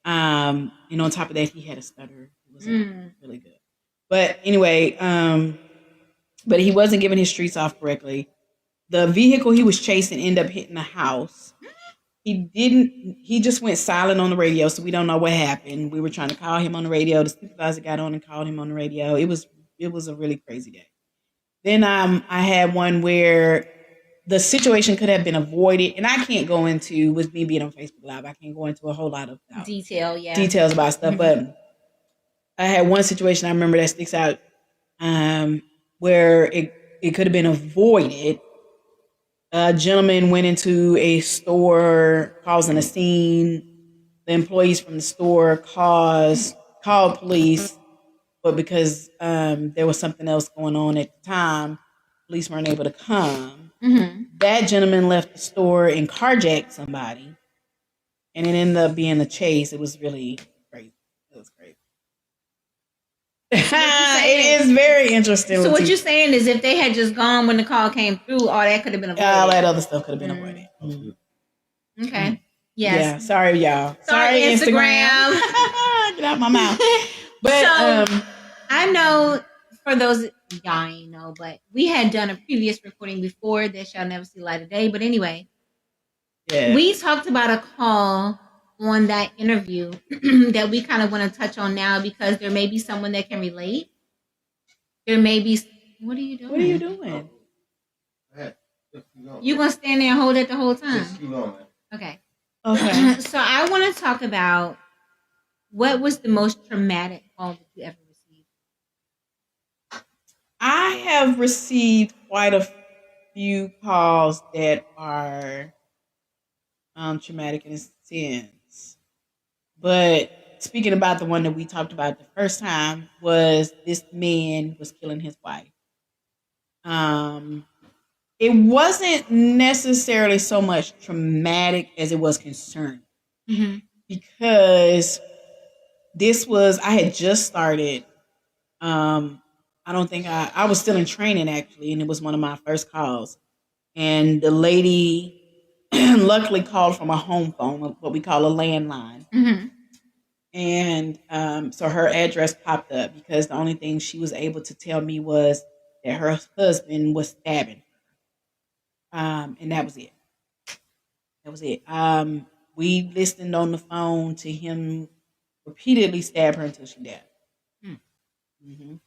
And on top of that, he had a stutter. It wasn't really good. But anyway, but he wasn't giving his streets off correctly. The vehicle he was chasing ended up hitting a house. He just went silent on the radio, so we don't know what happened. We were trying to call him on the radio. The supervisor got on and called him on the radio. It was a really crazy day. Then I had one where the situation could have been avoided, and I can't go into, with me being on Facebook Live, I can't go into a whole lot of details about stuff, but I had one situation I remember that sticks out where it could have been avoided. A gentleman went into a store causing a scene. The employees from the store called police, but because there was something else going on at the time, police weren't able to come. That gentleman left the store and carjacked somebody, and it ended up being a chase. It was really crazy. It was crazy. It is very interesting. So what you're saying is, if they had just gone when the call came through, all that could have been avoided. All that other stuff could have been avoided. Okay. Yes. Yeah. Sorry, y'all. Sorry, Instagram. Get out my mouth. But so, I know, for those y'all ain't know, but we had done a previous recording before that shall never see light of day. But anyway, we talked about a call on that interview that we kind of want to touch on now, because there may be someone that can relate. There may be. What are you doing? What are you doing? You gonna stand there and hold it the whole time? Just keep on, man. Okay. Okay. So I want to talk about, what was the most traumatic call that you ever received? I have received quite a few calls that are traumatic in a sense. But speaking about the one that we talked about the first time, was this man was killing his wife. It wasn't necessarily so much traumatic as it was concerning. Because I had just started. I don't think I was still in training actually, and it was one of my first calls. And the lady luckily called from a home phone, what we call a landline. And so her address popped up, because the only thing she was able to tell me was that her husband was stabbing her. And that was it. We listened on the phone to him repeatedly stab her until she died.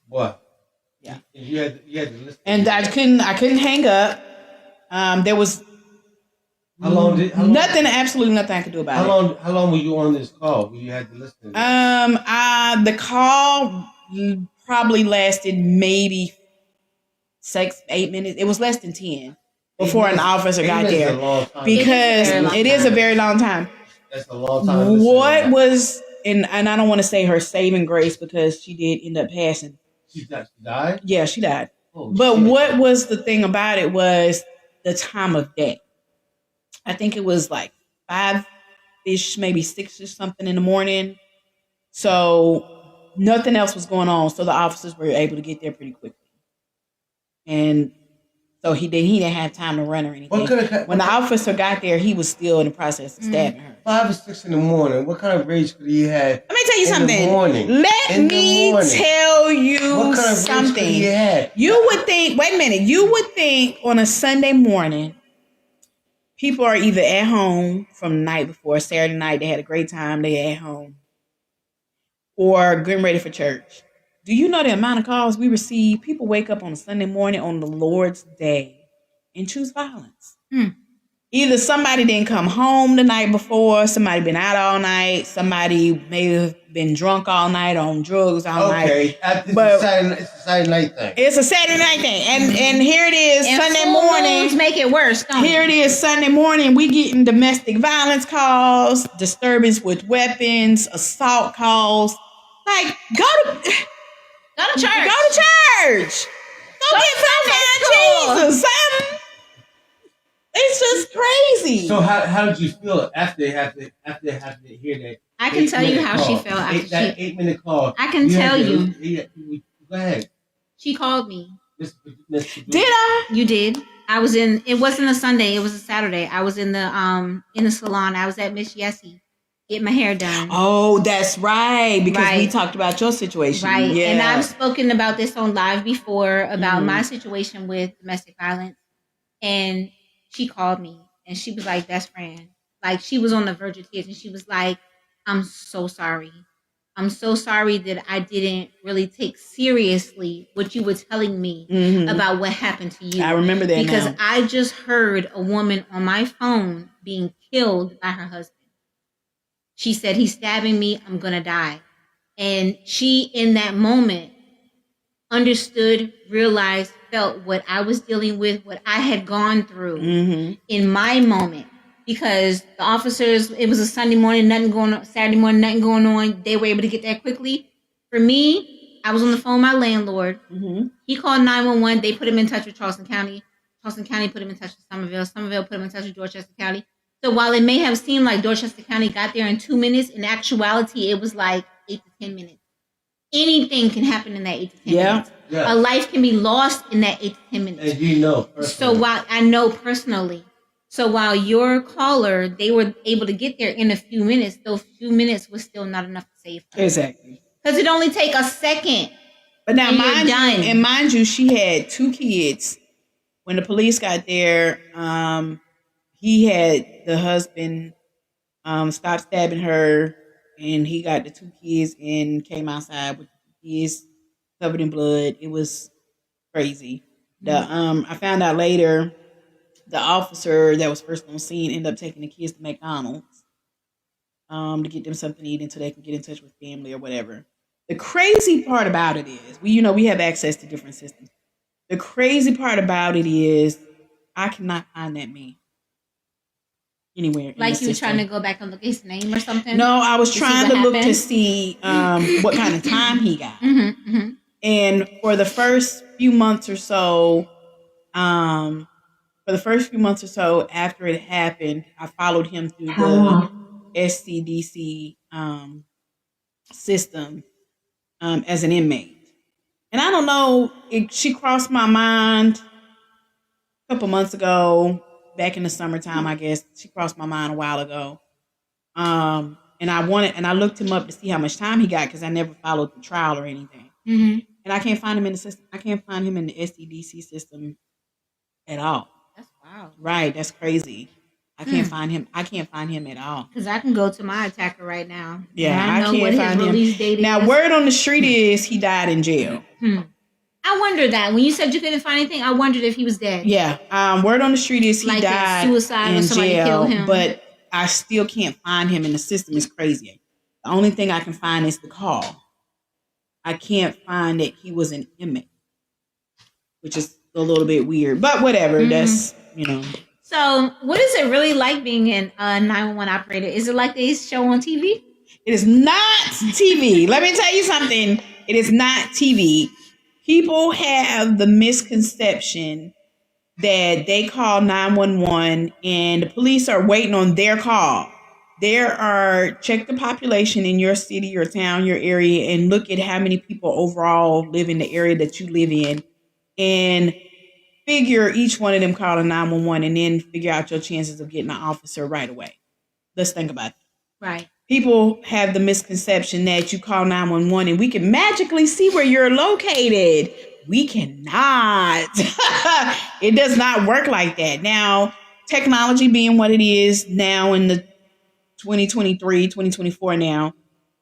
What? Yeah. You had to listen. And I couldn't hang up. There was absolutely nothing I could do about it. How long were you on this call? You had to listen. The call probably lasted maybe 6-8 minutes. It was less than 10 before an officer got there, because it is a very long time. That's a long time. What was, and I don't want to say her saving grace, because she did end up passing. She died? Yeah, she died. Oh, but shit. What was the thing about it was the time of day. I think it was like 5-ish, maybe 6-ish something in the morning. So nothing else was going on. So the officers were able to get there pretty quickly. And so he didn't have time to run or anything. When the officer got there, he was still in the process of stabbing her. 5 or 6 in the morning. What kind of rage could he have? Let me tell you something. In the morning. Let me tell you what kind of something. Rage could he have? You would think, wait a minute, you would think on a Sunday morning, people are either at home from the night before, Saturday night, they had a great time, they're at home, or getting ready for church. Do you know the amount of calls we receive? People wake up on a Sunday morning on the Lord's day and choose violence. Either somebody didn't come home the night before, somebody been out all night, somebody may have been drunk all night, on drugs all night. Okay, it's a Saturday night thing. It's a Saturday night thing, and here it is And Sunday full morning. moons make it worse. Don't Here it is Sunday morning. We getting domestic violence calls, disturbance with weapons, assault calls. Like, go to church. Go to church. Go to church. Go get some Jesus. Something. It's just crazy. So how did you feel after having to hear that? I can tell you how she call? felt after That 8-minute call. I can tell you. Go ahead. She called me. Did I? You did. I was in. It wasn't a Sunday. It was a Saturday. I was in the salon. I was at Miss Yessie, getting my hair done. Oh, that's right. Because we Right. talked about your situation. Right. Yeah. And I've spoken about this on live before about my situation with domestic violence. And she called me and she was like, best friend. Like, she was on the verge of tears and she was like, I'm so sorry. I'm so sorry that I didn't really take seriously what you were telling me about what happened to you. I remember that because now. I just heard a woman on my phone being killed by her husband. She said, he's stabbing me. I'm going to die. And she, in that moment, understood, realized, felt what I was dealing with, what I had gone through in my moment. Because the officers, it was a Sunday morning, nothing going on, Saturday morning, nothing going on. They were able to get there quickly. For me, I was on the phone with my landlord. He called 911. They put him in touch with Charleston County. Charleston County put him in touch with Somerville. Somerville put him in touch with Dorchester County. So while it may have seemed like Dorchester County got there in 2 minutes, in actuality, it was like 8 to 10 minutes. Anything can happen in that 8 to 10 minutes. Yeah. A life can be lost in that 8 to 10 minutes. And you know. So while I know personally, so while your caller, they were able to get there in a few minutes, those few minutes was still not enough to save her. Exactly. Because it only take a second. But now, and mind you, she had 2 kids. When the police got there, he had the husband stop stabbing her, and he got the 2 kids and came outside with the kids covered in blood. It was crazy. I found out later the officer that was first on scene ended up taking the kids to McDonald's to get them something to eat until they can get in touch with family or whatever. The crazy part about it is, we have access to different systems. The crazy part about it is, I cannot find that man anywhere. Like you were trying to go back and look at his name or something? No, I was trying to look to see what kind of time he got. And for the first few months or so, after it happened, I followed him through the SCDC system as an inmate. And I don't know, she crossed my mind a couple months ago, back in the summertime, I guess. She crossed my mind a while ago. And I looked him up to see how much time he got because I never followed the trial or anything. And I can't find him in the system. I can't find him in the SCDC system at all. That's wild. Right, that's crazy. I can't find him. I can't find him at all. Because I can go to my attacker right now. Yeah, I know can't what find his release date is. Now, word on the street is he died in jail. I wondered that. When you said you couldn't find anything, I wondered if he was dead. Yeah, word on the street is he Like died suicide in or somebody jail, killed him. but I still can't find him in the system. It's crazy. The only thing I can find is the call. I can't find that he was an inmate, which is a little bit weird, but whatever. That's, So, what is it really like being a 911 operator? Is it like they show on TV? It is not TV. Let me tell you something. It is not TV. People have the misconception that they call 911 and the police are waiting on their call. Check the population in your city, your town, your area, and look at how many people overall live in the area that you live in, and figure each one of them calling 911 and then figure out your chances of getting an officer right away. Let's think about it. Right. People have the misconception that you call 911 and we can magically see where you're located. We cannot. It does not work like that. Now, technology being what it is now in the 2023, 2024 now,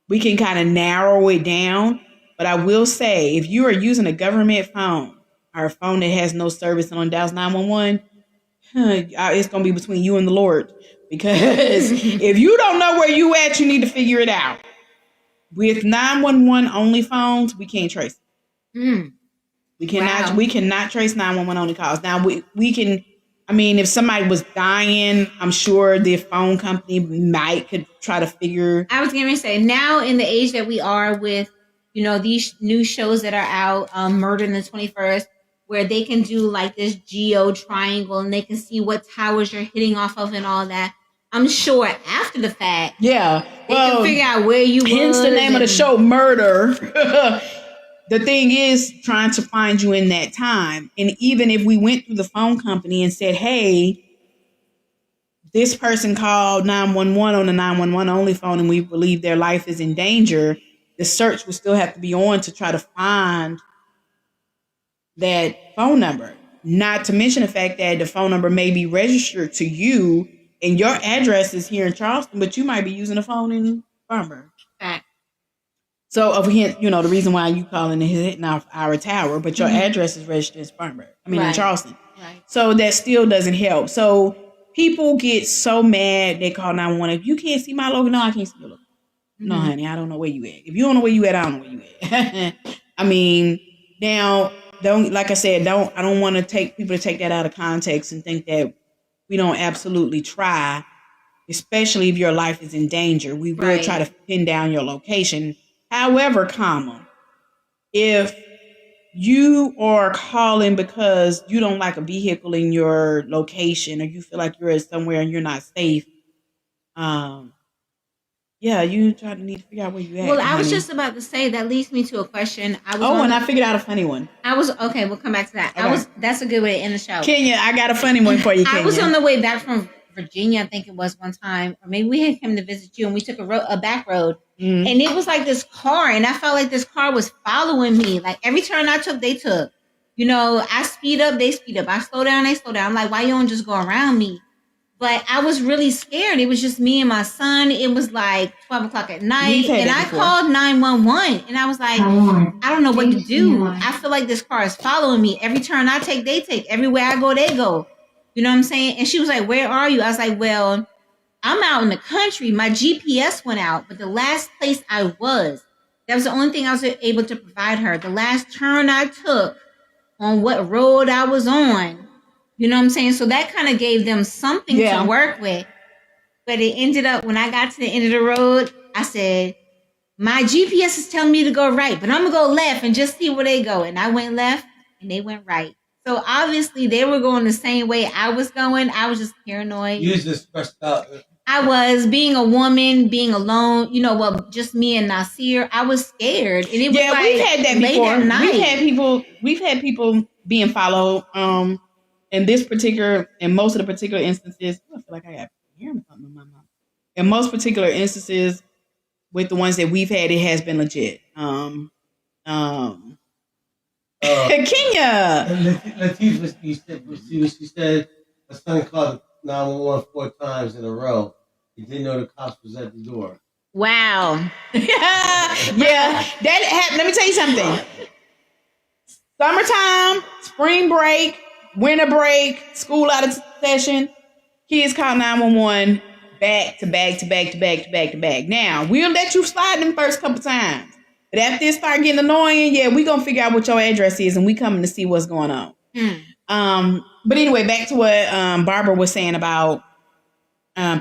we can kind of narrow it down. But I will say, if you are using a government phone or a phone that has no service and on dials 911, it's going to be between you and the Lord. Because if you don't know where you at, you need to figure it out. With 911 only phones, we can't trace it. Mm. We cannot trace 911 only calls. Now we can, I mean, if somebody was dying, I'm sure the phone company could try to figure. I was going to say, now in the age that we are with, these new shows that are out, Murder in the 21st, where they can do like this geo triangle and they can see what towers you're hitting off of and all that. I'm sure after the fact, they can figure out where you hence was. the name of the show, Murder. The thing is trying to find you in that time. And even if we went through the phone company and said, hey, this person called 911 on the 911 only phone and we believe their life is in danger, the search would still have to be on to try to find that phone number. Not to mention the fact that the phone number may be registered to you and your address is here in Charleston, but you might be using a phone in Farmburg. Fact. So, the reason why you calling and hitting off our tower, but your address is registered in Spartanburg. In Charleston. Right. So that still doesn't help. So people get so mad they call 911. If you can't see my logo, no, I can't see your logo. No, honey, I don't know where you at. If you don't know where you at, I don't know where you at. I mean, now, I don't want to take people to take that out of context and think that we don't absolutely try, especially if your life is in danger. We will try to pin down your location. However, if you are calling because you don't like a vehicle in your location or you feel like you're somewhere and you're not safe, you need to figure out where you at. Well, I was just about to say, that leads me to a question. I figured out a funny one. Okay, we'll come back to that. Okay. That's a good way to end the show. Kenya, I got a funny one for you, Kenya. I was on the way back from Virginia, I think it was one time, or maybe we had come to visit you and we took a back road. And it was like this car, and I felt like this car was following me. Like every turn I took, they took. I speed up, they speed up. I slow down, they slow down. I'm like, why you don't just go around me? But I was really scared. It was just me and my son. It was like 12 o'clock at night. And I called 911. And I was like, I don't know what to do. I feel like this car is following me. Every turn I take, they take. Everywhere I go, they go. You know what I'm saying? And she was like, where are you? I was like, well, I'm out in the country. My GPS went out. But the last place I was, that was the only thing I was able to provide her. The last turn I took on what road I was on. You know what I'm saying? So that kind of gave them something to work with. But it ended up, when I got to the end of the road, I said, my GPS is telling me to go right, but I'm going to go left and just see where they go. And I went left and they went right. So obviously they were going the same way I was going. I was just paranoid. You just stressed out. I was, being a woman, being alone, just me and Nasir. I was scared. And it was like we've had that late before. at night. We've had people being followed. In most of the particular instances, I feel like I got hearing something in my mouth. In most particular instances, with the ones that we've had, it has been legit. Kenya. Latifah, she said her son called 911 4 times in a row. He didn't know the cops was at the door. Wow. That happened. Let me tell you something. Summertime, spring break, winter break, school out of session, kids call 911 back to back. Now, we'll let you slide them first couple times. But after it start getting annoying, we gonna figure out what your address is and we coming to see what's going on. But anyway, back to what Barbara was saying about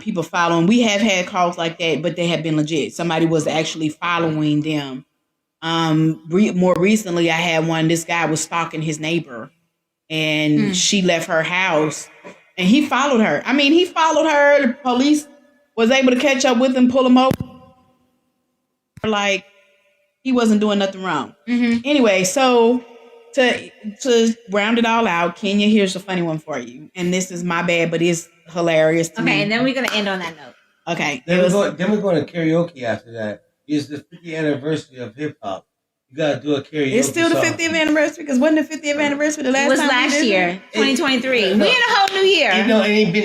people following. We have had calls like that, but they have been legit. Somebody was actually following them. More recently, I had one. This guy was stalking his neighbor. And she left her house and he followed her. The police was able to catch up with him, pull him over. Like he wasn't doing nothing wrong. Anyway, so to round it all out, Kenya, here's a funny one for you. And this is my bad, but it's hilarious to me. Okay, and then we're going to end on that note. Okay. Then we're going to karaoke after that. It's the 50th anniversary of hip hop. You gotta do a karaoke. It's still the 50th anniversary because wasn't the 50th anniversary the last time? It was last year, 2023. We in a whole new year. It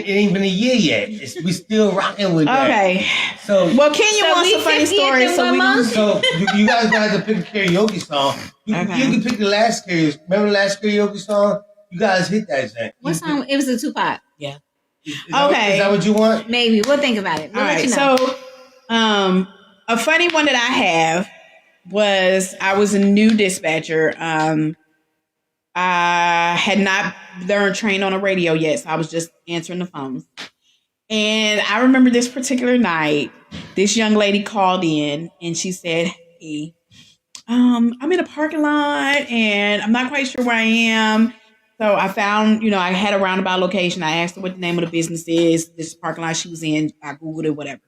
ain't been a year yet. We still rocking with that. Okay. So Kenya wants a funny story. So you guys gonna have to pick a karaoke song. You can pick the last karaoke. Remember the last karaoke song? You guys hit that thing. What song? It was a Tupac. Yeah. Is Okay. that what you want? Maybe we'll think about it. We'll All let right. you know. So, a funny one that I have was I was a new dispatcher. I had not learned trained on a radio yet, so I was just answering the phones. And I remember this particular night, this young lady called in and she said, "Hey, I'm in a parking lot and I'm not quite sure where I am." So I found, I had a roundabout location. I asked her what the name of the business is, this parking lot she was in. I Googled it, whatever.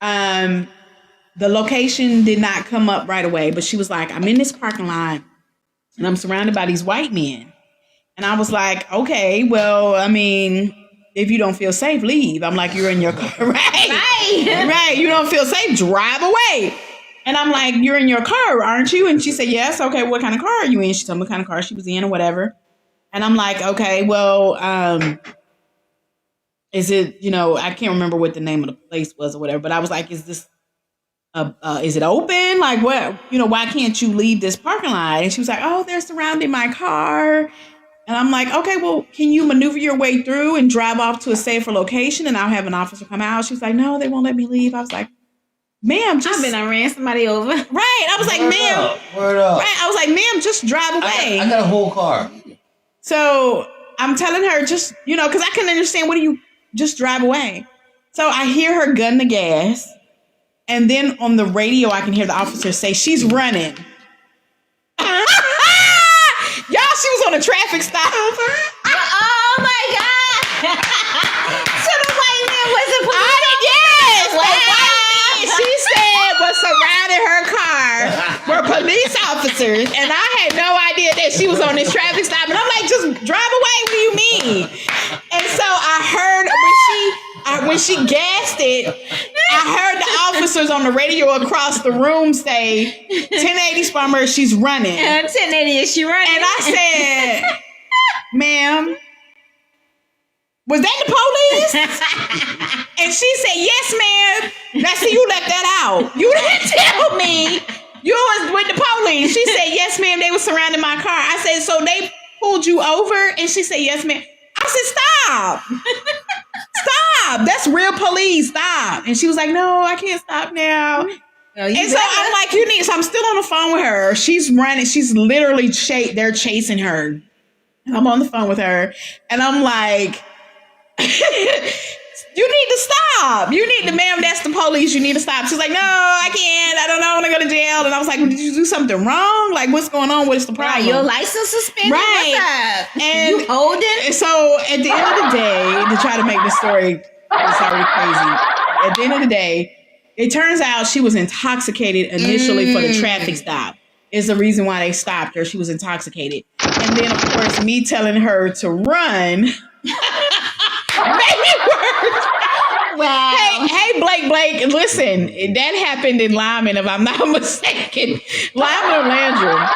The location did not come up right away, but she was like, "I'm in this parking lot and I'm surrounded by these white men." And I was like, "Okay, well, I mean, if you don't feel safe, leave." I'm like, "You're in your car, right? Right. You don't feel safe, drive away." And I'm like, "You're in your car, aren't you?" And she said, "Yes." "Okay, what kind of car are you in?" She told me what kind of car she was in or whatever. And I'm like, "Okay, well, is it, I can't remember what the name of the place was or whatever, but I was like, is it open? Like, what, why can't you leave this parking lot?" And she was like, "Oh, they're surrounding my car." And I'm like, "Okay, well, can you maneuver your way through and drive off to a safer location and I'll have an officer come out?" She's like, "No, they won't let me leave." I was like, "Ma'am, just..." I ran somebody over. Right. I was like, "Ma'am." Word up. Right. I was like, "Ma'am, just drive away." I got a whole car. So I'm telling her, just, because I couldn't understand, what do you, just drive away. So I hear her gun the gas. And then on the radio, I can hear the officer say, "She's running." Y'all, she was on a traffic stop. Oh my God. So the white man was a police. Yes. Wow. The white man, she said, was surrounding her car were police officers. And I had no idea that she was on this traffic stop. And I'm like, "Just drive away. What do you mean?" And so I heard when she gassed it, I heard the officers on the radio across the room say, "1080 Spummer, she's running." 1080, is she running? And I said, "Ma'am, was that the police?" And she said, "Yes, ma'am." Now, see, you left that out. You didn't tell me you was with the police. She said, "Yes, ma'am, they were surrounding my car." I said, "So they pulled you over?" And she said, "Yes, ma'am." I said, "Stop. Stop. That's real police. Stop." And she was like, "No, I can't stop now." And so I'm like, so I'm still on the phone with her. She's running. She's literally, they're chasing her. And I'm on the phone with her. And I'm like, "You need to stop. You need to, ma'am, that's the police. You need to stop." She's like, "No, I can't. I don't know. I want to go to jail." And I was like, "Well, did you do something wrong? Like, what's going on? What's the problem?" Your license suspended? Right. What's up? And you holding? so at the end of the day, to try to make the story, it's already crazy. At the end of the day, it turns out she was intoxicated initially for the traffic stop. Is the reason why they stopped her. She was intoxicated. And then, of course, me telling her to run made it worse. Wow. Hey, Blake, listen, that happened in Lyman, if I'm not mistaken. Lyman or Landrum.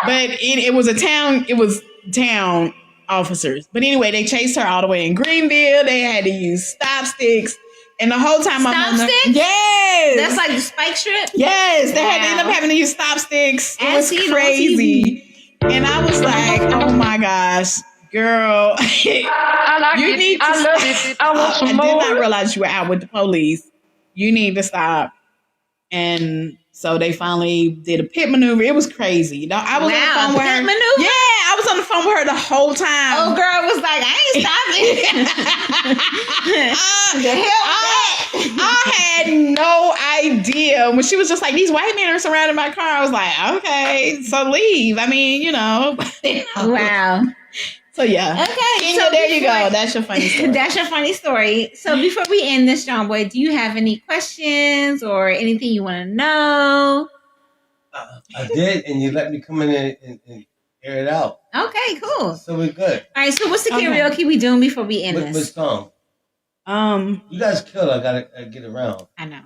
But it was town officers. But anyway, they chased her all the way in Greenville. They had to use stop sticks. And the whole time I'm on the... Stop sticks? Yes. That's like the spike strip? Yes. They had to end up having to use stop sticks. It was As crazy. And I was like, "Oh my gosh, girl." I like You it. need to I love stop. it. I want some I more. did not realize you were out with the police. You need to stop. And so they finally did a pit maneuver. It was crazy. I was on the phone with her. Pit maneuver? Yeah, I was on the phone with her the whole time. Oh, girl was like, "I ain't stopping." The hell was that? I had no idea. When she was just like, "These white men are surrounding my car," I was like, "Okay, so leave." I mean, Wow. So yeah. Okay. Kenya, So there you before- go. That's your funny story. That's your funny story. So before we end this, John Boy, do you have any questions or anything you want to know? I did, and you let me come in and air it out. Okay, cool. So we're good. All right, so what's the Okay. karaoke we doing before we end What this? song? You guys killed. I gotta get around. I know.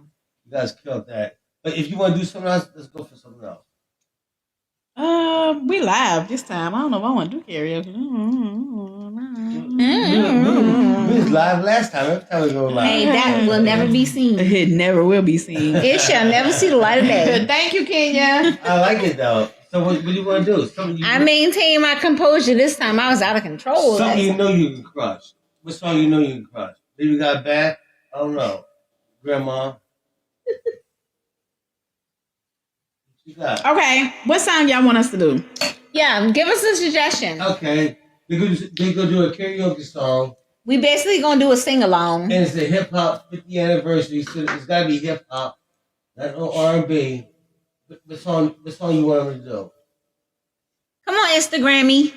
You guys killed that. But if you want to do something else, let's go for something else. We live this time. I don't know if I want to do karaoke. We was live last time. Every time we go live. Hey, that will never be seen. It never will be seen. It shall never see the light of day. Thank you, Kenya. I like it though. So what do you want to do? Something you I maintained my composure this time. I was out of control. something you know you can crush. What song you know you can crush? Baby got back? I don't know. Grandma. What you got? Okay, what song y'all want us to do? Yeah, give us a suggestion. Okay. They're gonna do a karaoke song. We basically gonna do a sing along. And it's the hip hop 50th anniversary, so it's gotta be hip hop, not no R&B. What song you want them to do? Come on, Instagrammy.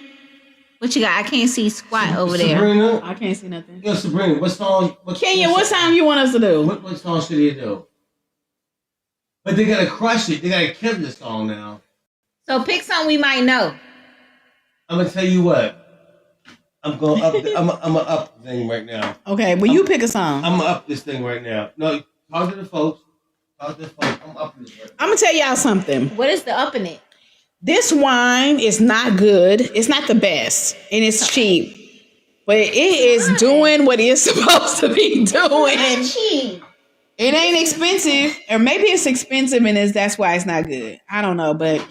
What you got? I can't see squat over there. Sabrina? I can't see nothing. Yo, Sabrina, what song? Kenya, what song you want us to do? What song should they do? But they gotta crush it. They gotta kill this song now. So pick something we might know. I'm gonna tell you what. I'm going up. I'm gonna up the thing right now. Okay, well, you pick a song. I'm gonna up this thing right now. No, talk to the folks. Talk to the folks. I'm up this right now. I'm gonna tell y'all something. What is the up in it? This wine is not good. It's not the best, and it's cheap. But it is doing what it's supposed to be doing. Cheap. It ain't expensive, or maybe it's expensive, and that's why it's not good. I don't know, but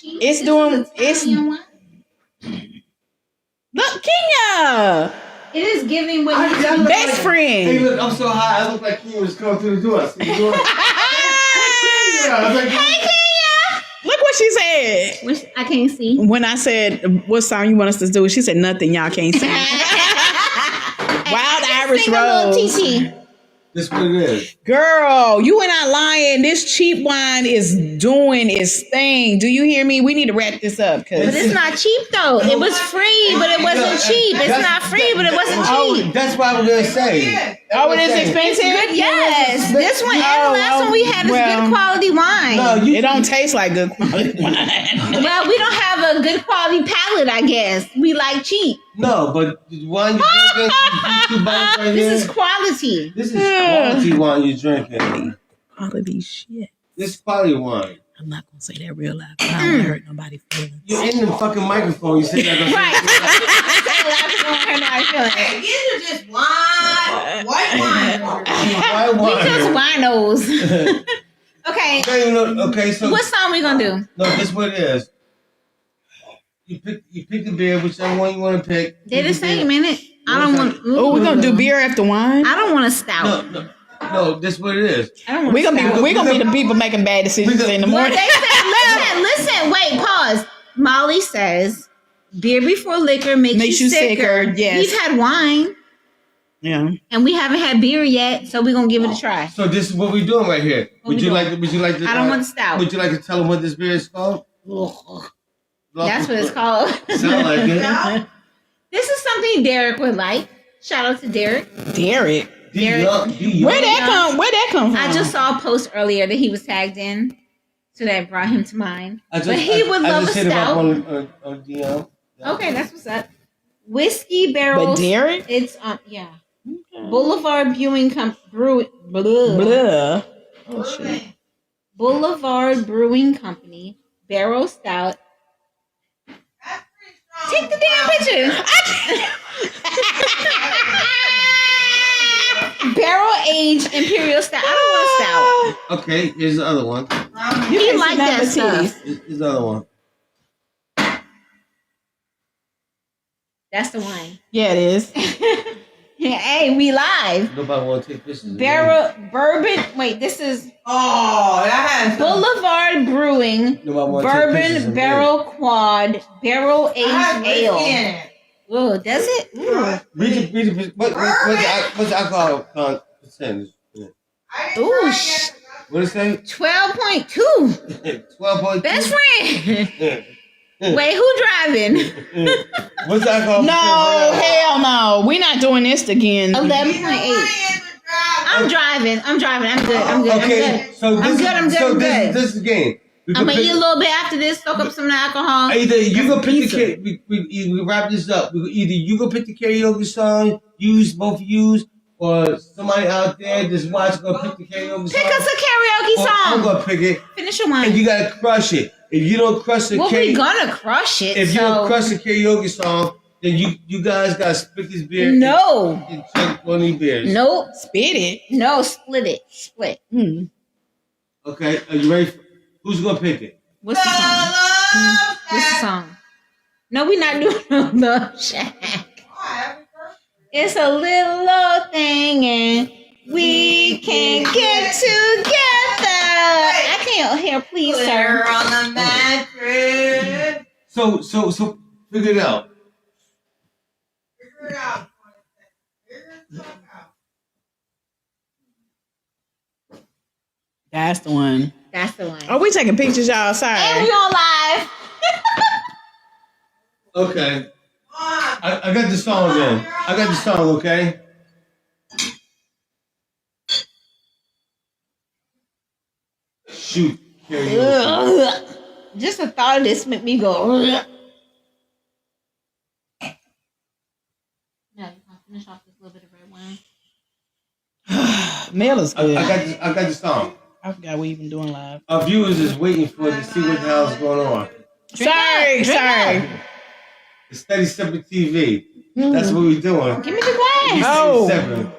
it's doing. It's look, Kenya, It is giving what you best Hey, friend. look, I'm so high. I look like Kenya was coming through the door. I see the door. Hey, Kenya. Look what she said. Which I can't see. When I said, what song you want us to do? She said, nothing, y'all can't see. Wild Irish Sing a little Rose. TT. This what it is. Girl, you and I lying. This cheap wine is doing its thing. Do you hear me? We need to wrap this up. But it's not cheap though. It was free, but it wasn't cheap. It's not free, but it wasn't cheap. That's what I was gonna say. Oh, it is expensive? Yes. This one and the last one we had is good quality wine. No, It don't taste like good quality wine. Well, we don't have a good quality palate, I guess. We like cheap. No, but the wine you drinking, these 2 bottles right here. This is quality. This is quality wine you're drinking. Quality shit. This is quality wine. I'm not going to say that real loud. I don't want to hurt nobody's feelings. You're in the fucking microphone. You said that. Hey, these are just white wine. We just winos. Okay. Okay, so What song we gonna do? no, this is what it is. You pick the beer, whichever one you want to pick. They're the same, ain't it? I don't want. Oh, we're going to do beer after wine? I don't want a stout. No, this is what it is. I don't want We're a stout. gonna be the people making bad decisions in the Well, morning. they said, listen, wait, pause. Molly says, beer before liquor makes you sicker. Yes. We've had wine, Yeah. and we haven't had beer yet, so we're gonna give it a try. So this is what we're doing right here. What Would we you doing? like to? I don't want stout. Would you like to tell them what this beer is called? That's what it's called. Sound like it. This is something Derek would like. Shout out to Derek. Derek. Derek. Where that come from? I just saw a post earlier that he was tagged in, so that brought him to mind. But he would love a hit him up stout. on DM. Yeah. Okay, that's what's up. Whiskey barrels. But Derek? It's yeah. Boulevard Brewing Blah. Oh, shit. Boulevard Brewing Company Barrel Stout. Take the damn picture. Barrel aged Imperial Stout. I don't want a stout. Okay, here's the other one. You like that stuff. Here's the other one. That's the wine. Yeah, it is. Hey, we live. Nobody want to take pictures. of me. Barrel bourbon. Wait, this is Oh, that has Boulevard Brewing Nobody want to take pictures of Bourbon me. Barrel Quad Barrel Aged Ale. ale. Oh, does it? Ooh. Read what's the alcohol percentage? Ooh, What is it 12.2. 12.2. Best friend. Wait, who driving? What's the alcohol No, percentage? hell no. We're not doing this again. 11.8. I'm driving. I'm good. Okay, so I'm good. This is the game. I'm gonna eat a little bit after this, soak up some alcohol. Either you go pick the we wrap this up. Either you go pick the karaoke song, both of you, or somebody out there just watch go pick the karaoke song. Pick us a karaoke Or I'm song. gonna pick it, Finish your and wine. you gotta crush it. If you don't crush the Well, we karaoke, gonna crush it. if you so. don't crush the karaoke song, then you guys gotta split this beer. No. and drink one of these beers. Nope. Spit it. No, split it. Split. Hmm. Okay, are you ready? Who's gonna pick it? What's the song? What's the song? No, we're not doing no Love Shack. It's a little old thing and we can get together. I can't hear, please, sir. On the mattress. So figure it out. Figure it out. Figure it out. That's the one. That's the one. Oh, we taking pictures, y'all. And Sorry. we on live. Okay. I got the song then. I got the song, okay? Shoot. Karaoke. Ugh. Just the thought of this make me go. Ugh. No, you can finish off this little bit of red wine. Mel is good. I got the song. I forgot we even doing live. Our viewers is waiting for us to see what the hell's going on. Sorry. It's Steady Sippin TV. That's what we're doing. Give me the glass. Oh. 7.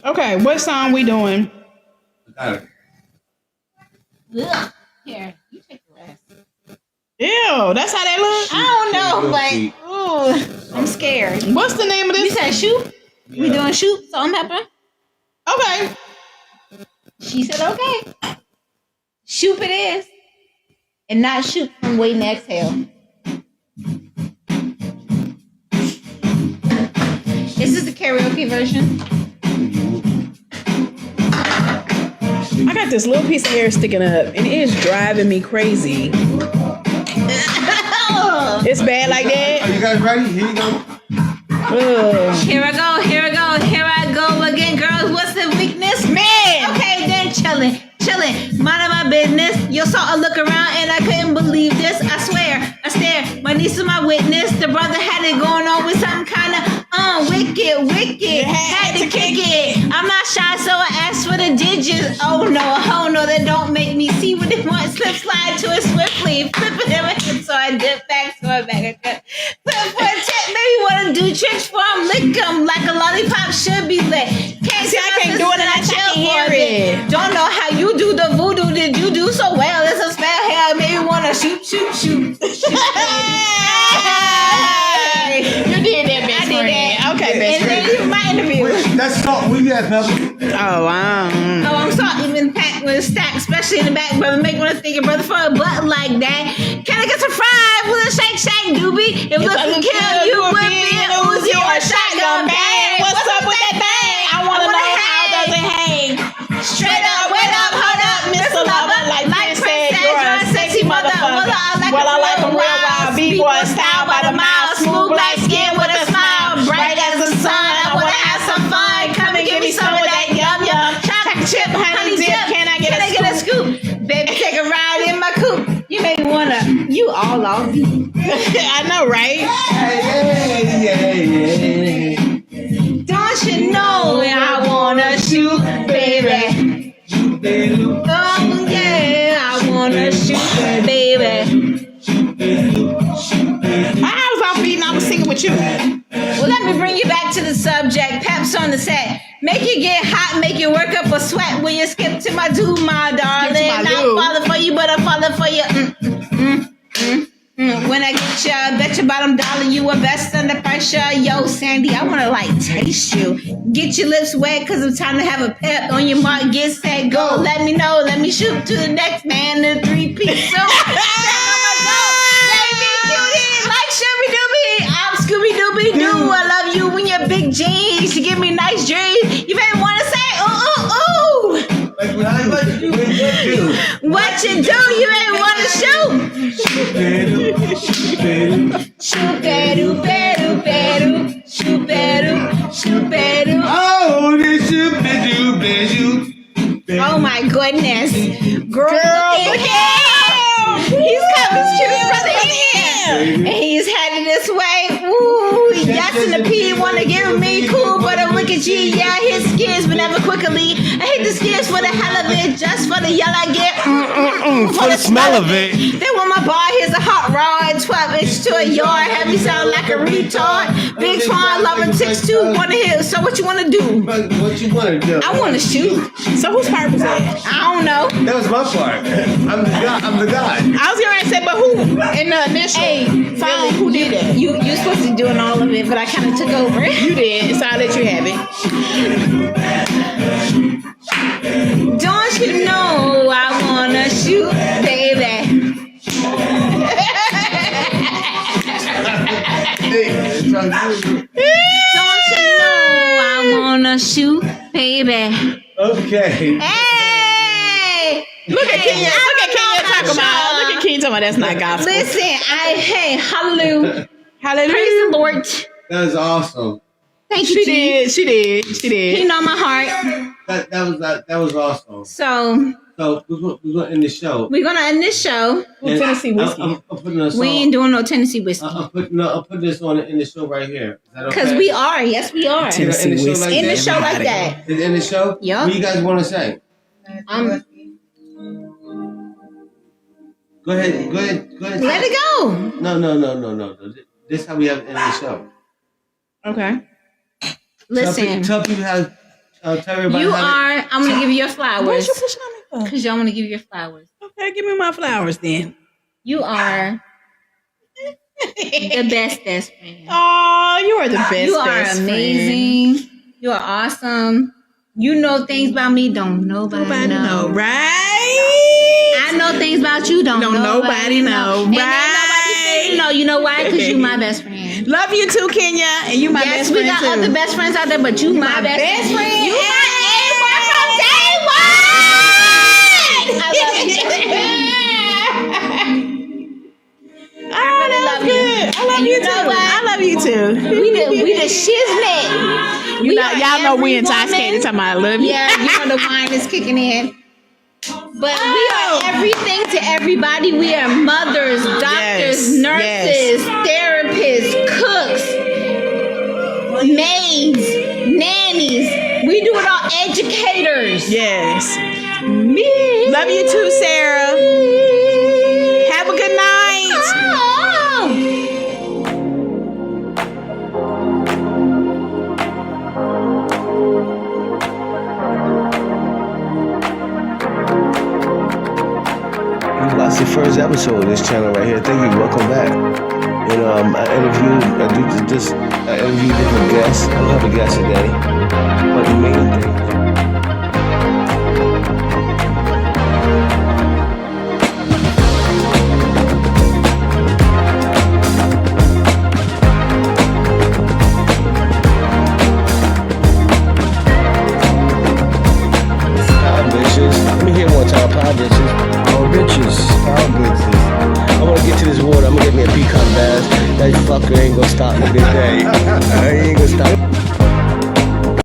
Okay, what song we doing? I got it. Ugh. Here, you take the rest. Ew, that's how that look? I don't know, but ooh, I'm scared. What's the name of You this? said shoot? We doing shoot, salt and pepper? Okay. She said okay. Shoot it is. And not shoot from waiting to exhale. Is this the karaoke version? I got this little piece of hair sticking up and it is driving me crazy. It's bad like Are that? you guys ready? Here you go. Ugh. Here I go again, girls. What's the weakness? Man! Okay, then chillin', minding my business. You saw a look around and I couldn't believe this. I swear, I stare. My niece is my witness. The brother had it going on with some kind of wicked. Had to kick it. I'm not shy, so I asked for the digits. Oh no, that don't make me see what they want. Slide to it swiftly, flip it in my head, so I dip back, so I back. Flip for a tip, maybe wanna do tricks for 'em, lick 'em like a lollipop should be lit. Can't See, I can't do it and I chill can't for a hear bit. it. Don't know how you do the voodoo. Did you do so well? It's a spell here. Maybe wanna shoot. Hey. You did that, best I did friend. that. Okay, best And then friend. even my interview. That's salt. Where you at, Pepper? Oh, wow. Oh, I'm sorry, even packed with a stack, especially in the back, brother. Make one think, brother, for a butt like that. Can I get some fries with a shake doobie? If looks can kill you with me an Uzi or a shotgun bang. What's up with that thing? I want to know how does it hang? Straight up, wait up, hold up, Mr. Lover. Like Prince Prince said, you're a sexy motherfucker. Well, I like a real wild B-boy style by the mile. Smooth black skin with a smile. Bright as the sun. I want to have some fun. Come and give me some of that yum. Chocolate chip, honey dip. Can I get a scoop? Baby, take a ride in my coupe. You may wanna, you all off me. I know, right? Hey. Don't you know I wanna shoot, baby? Oh yeah, I wanna shoot, baby. I was off beat and I was singing with you. Well, let me bring you back to the subject. Peps on the set. Make you get hot, make you work up a sweat when you skip to my do, my darling. my Not do. falling for you, but I'm falling for you. When I get ya, bet your bottom dollar you are best under pressure. Yo, Sandy, I wanna like taste you. Get your lips wet, cause it's time to have a pep. On your mark, get set, go. Let me know, let me shoot to the next man, the 3-piece. So, baby, cutie, like Scooby-Dooby. I'm Scooby-Dooby-Doo. I love you when you're big jeans. You give me nice dreams. You may wanna say, ooh. Like what you do? What you do, you may wanna shoot. Shoot. Oh, this shoot. Oh my goodness. Girl, look at him. He's coming cute brother in. And he's headed this way. Ooh, yes, and the P wanna give me cool, but I look at you, yeah, his skins, but never quickly. I hit the skins for the hell of it just for the yell I get. For the smell of it. Then when my bar here's a hot rod, 12-inch to a yard, have me sound like a retard. Big Twan, loving 6'2", wanna hear. So what you wanna do? What you want to do? I wanna shoot. So whose part was that? I don't know. That was my part. I'm the guy. I was gonna say, but who in the initial phone? Who did that? You supposed to be doing all of it, but I kind of took over. You did, so I'll let you have it. Don't you know I wanna shoot, baby? Don't you know I wanna shoot, baby? Okay. Hey! Look at Kenya. Look at Kenya talking about. Look at Kenya talking about that's not gospel. Listen, hey, hallelujah. Hallelujah. Praise the Lord. That was awesome. Thank you, G. She did. He know my heart. That was awesome. So we're gonna end the show. we're gonna end this show. Well, Tennessee whiskey. I'm putting a song. We ain't doing no Tennessee whiskey. I'm putting this on in the show right here. Is that okay? Because we are. Yes, we are. Tennessee In the show whiskey. like In the that? show like that. In the show? Yup. What do you guys want to say? Go ahead. Let it go. No. This is how we have to end the show. Okay. Listen, Tell people how. Tell everybody you how. are. I'm gonna give you your What's flowers you pushing on me for? because y'all want to give you your flowers. Okay, give me my flowers then. You are the best friend. Oh, you are the best. You are best amazing. You are awesome. You know things about me. Don't nobody know. Right? I know things about you. Don't nobody know. And ain't Right? nobody say no. You know why? Because you my best friend. Love you too, Kenya, and you my Yes, best we friend got too. other best friends out there, but you my best friend. You my A1 from day one. I love you. I really love you. I love And you you too. know what? I love you too. We the shiznit. Y'all know we intoxicated talking about I love you. Yeah, you know the wine is kicking in. But we are everything to everybody. We are mothers, doctors, Yes, nurses, therapists, cooks, maids, nannies. We do it all. Educators. Yes. Me. Love you too, Sarah. Have a good night. Oh. That's the first episode of this channel right here. Thank you. Welcome back. You know, I interview different guests. I don't have a guest today, but the main thing. Power bitches. Let me hear one time. Power bitches. Power bitches. Power bitches. I want to get to this water. I'm going to get me a peacock bass. That fucker ain't going to stop me today. I ain't going to stop.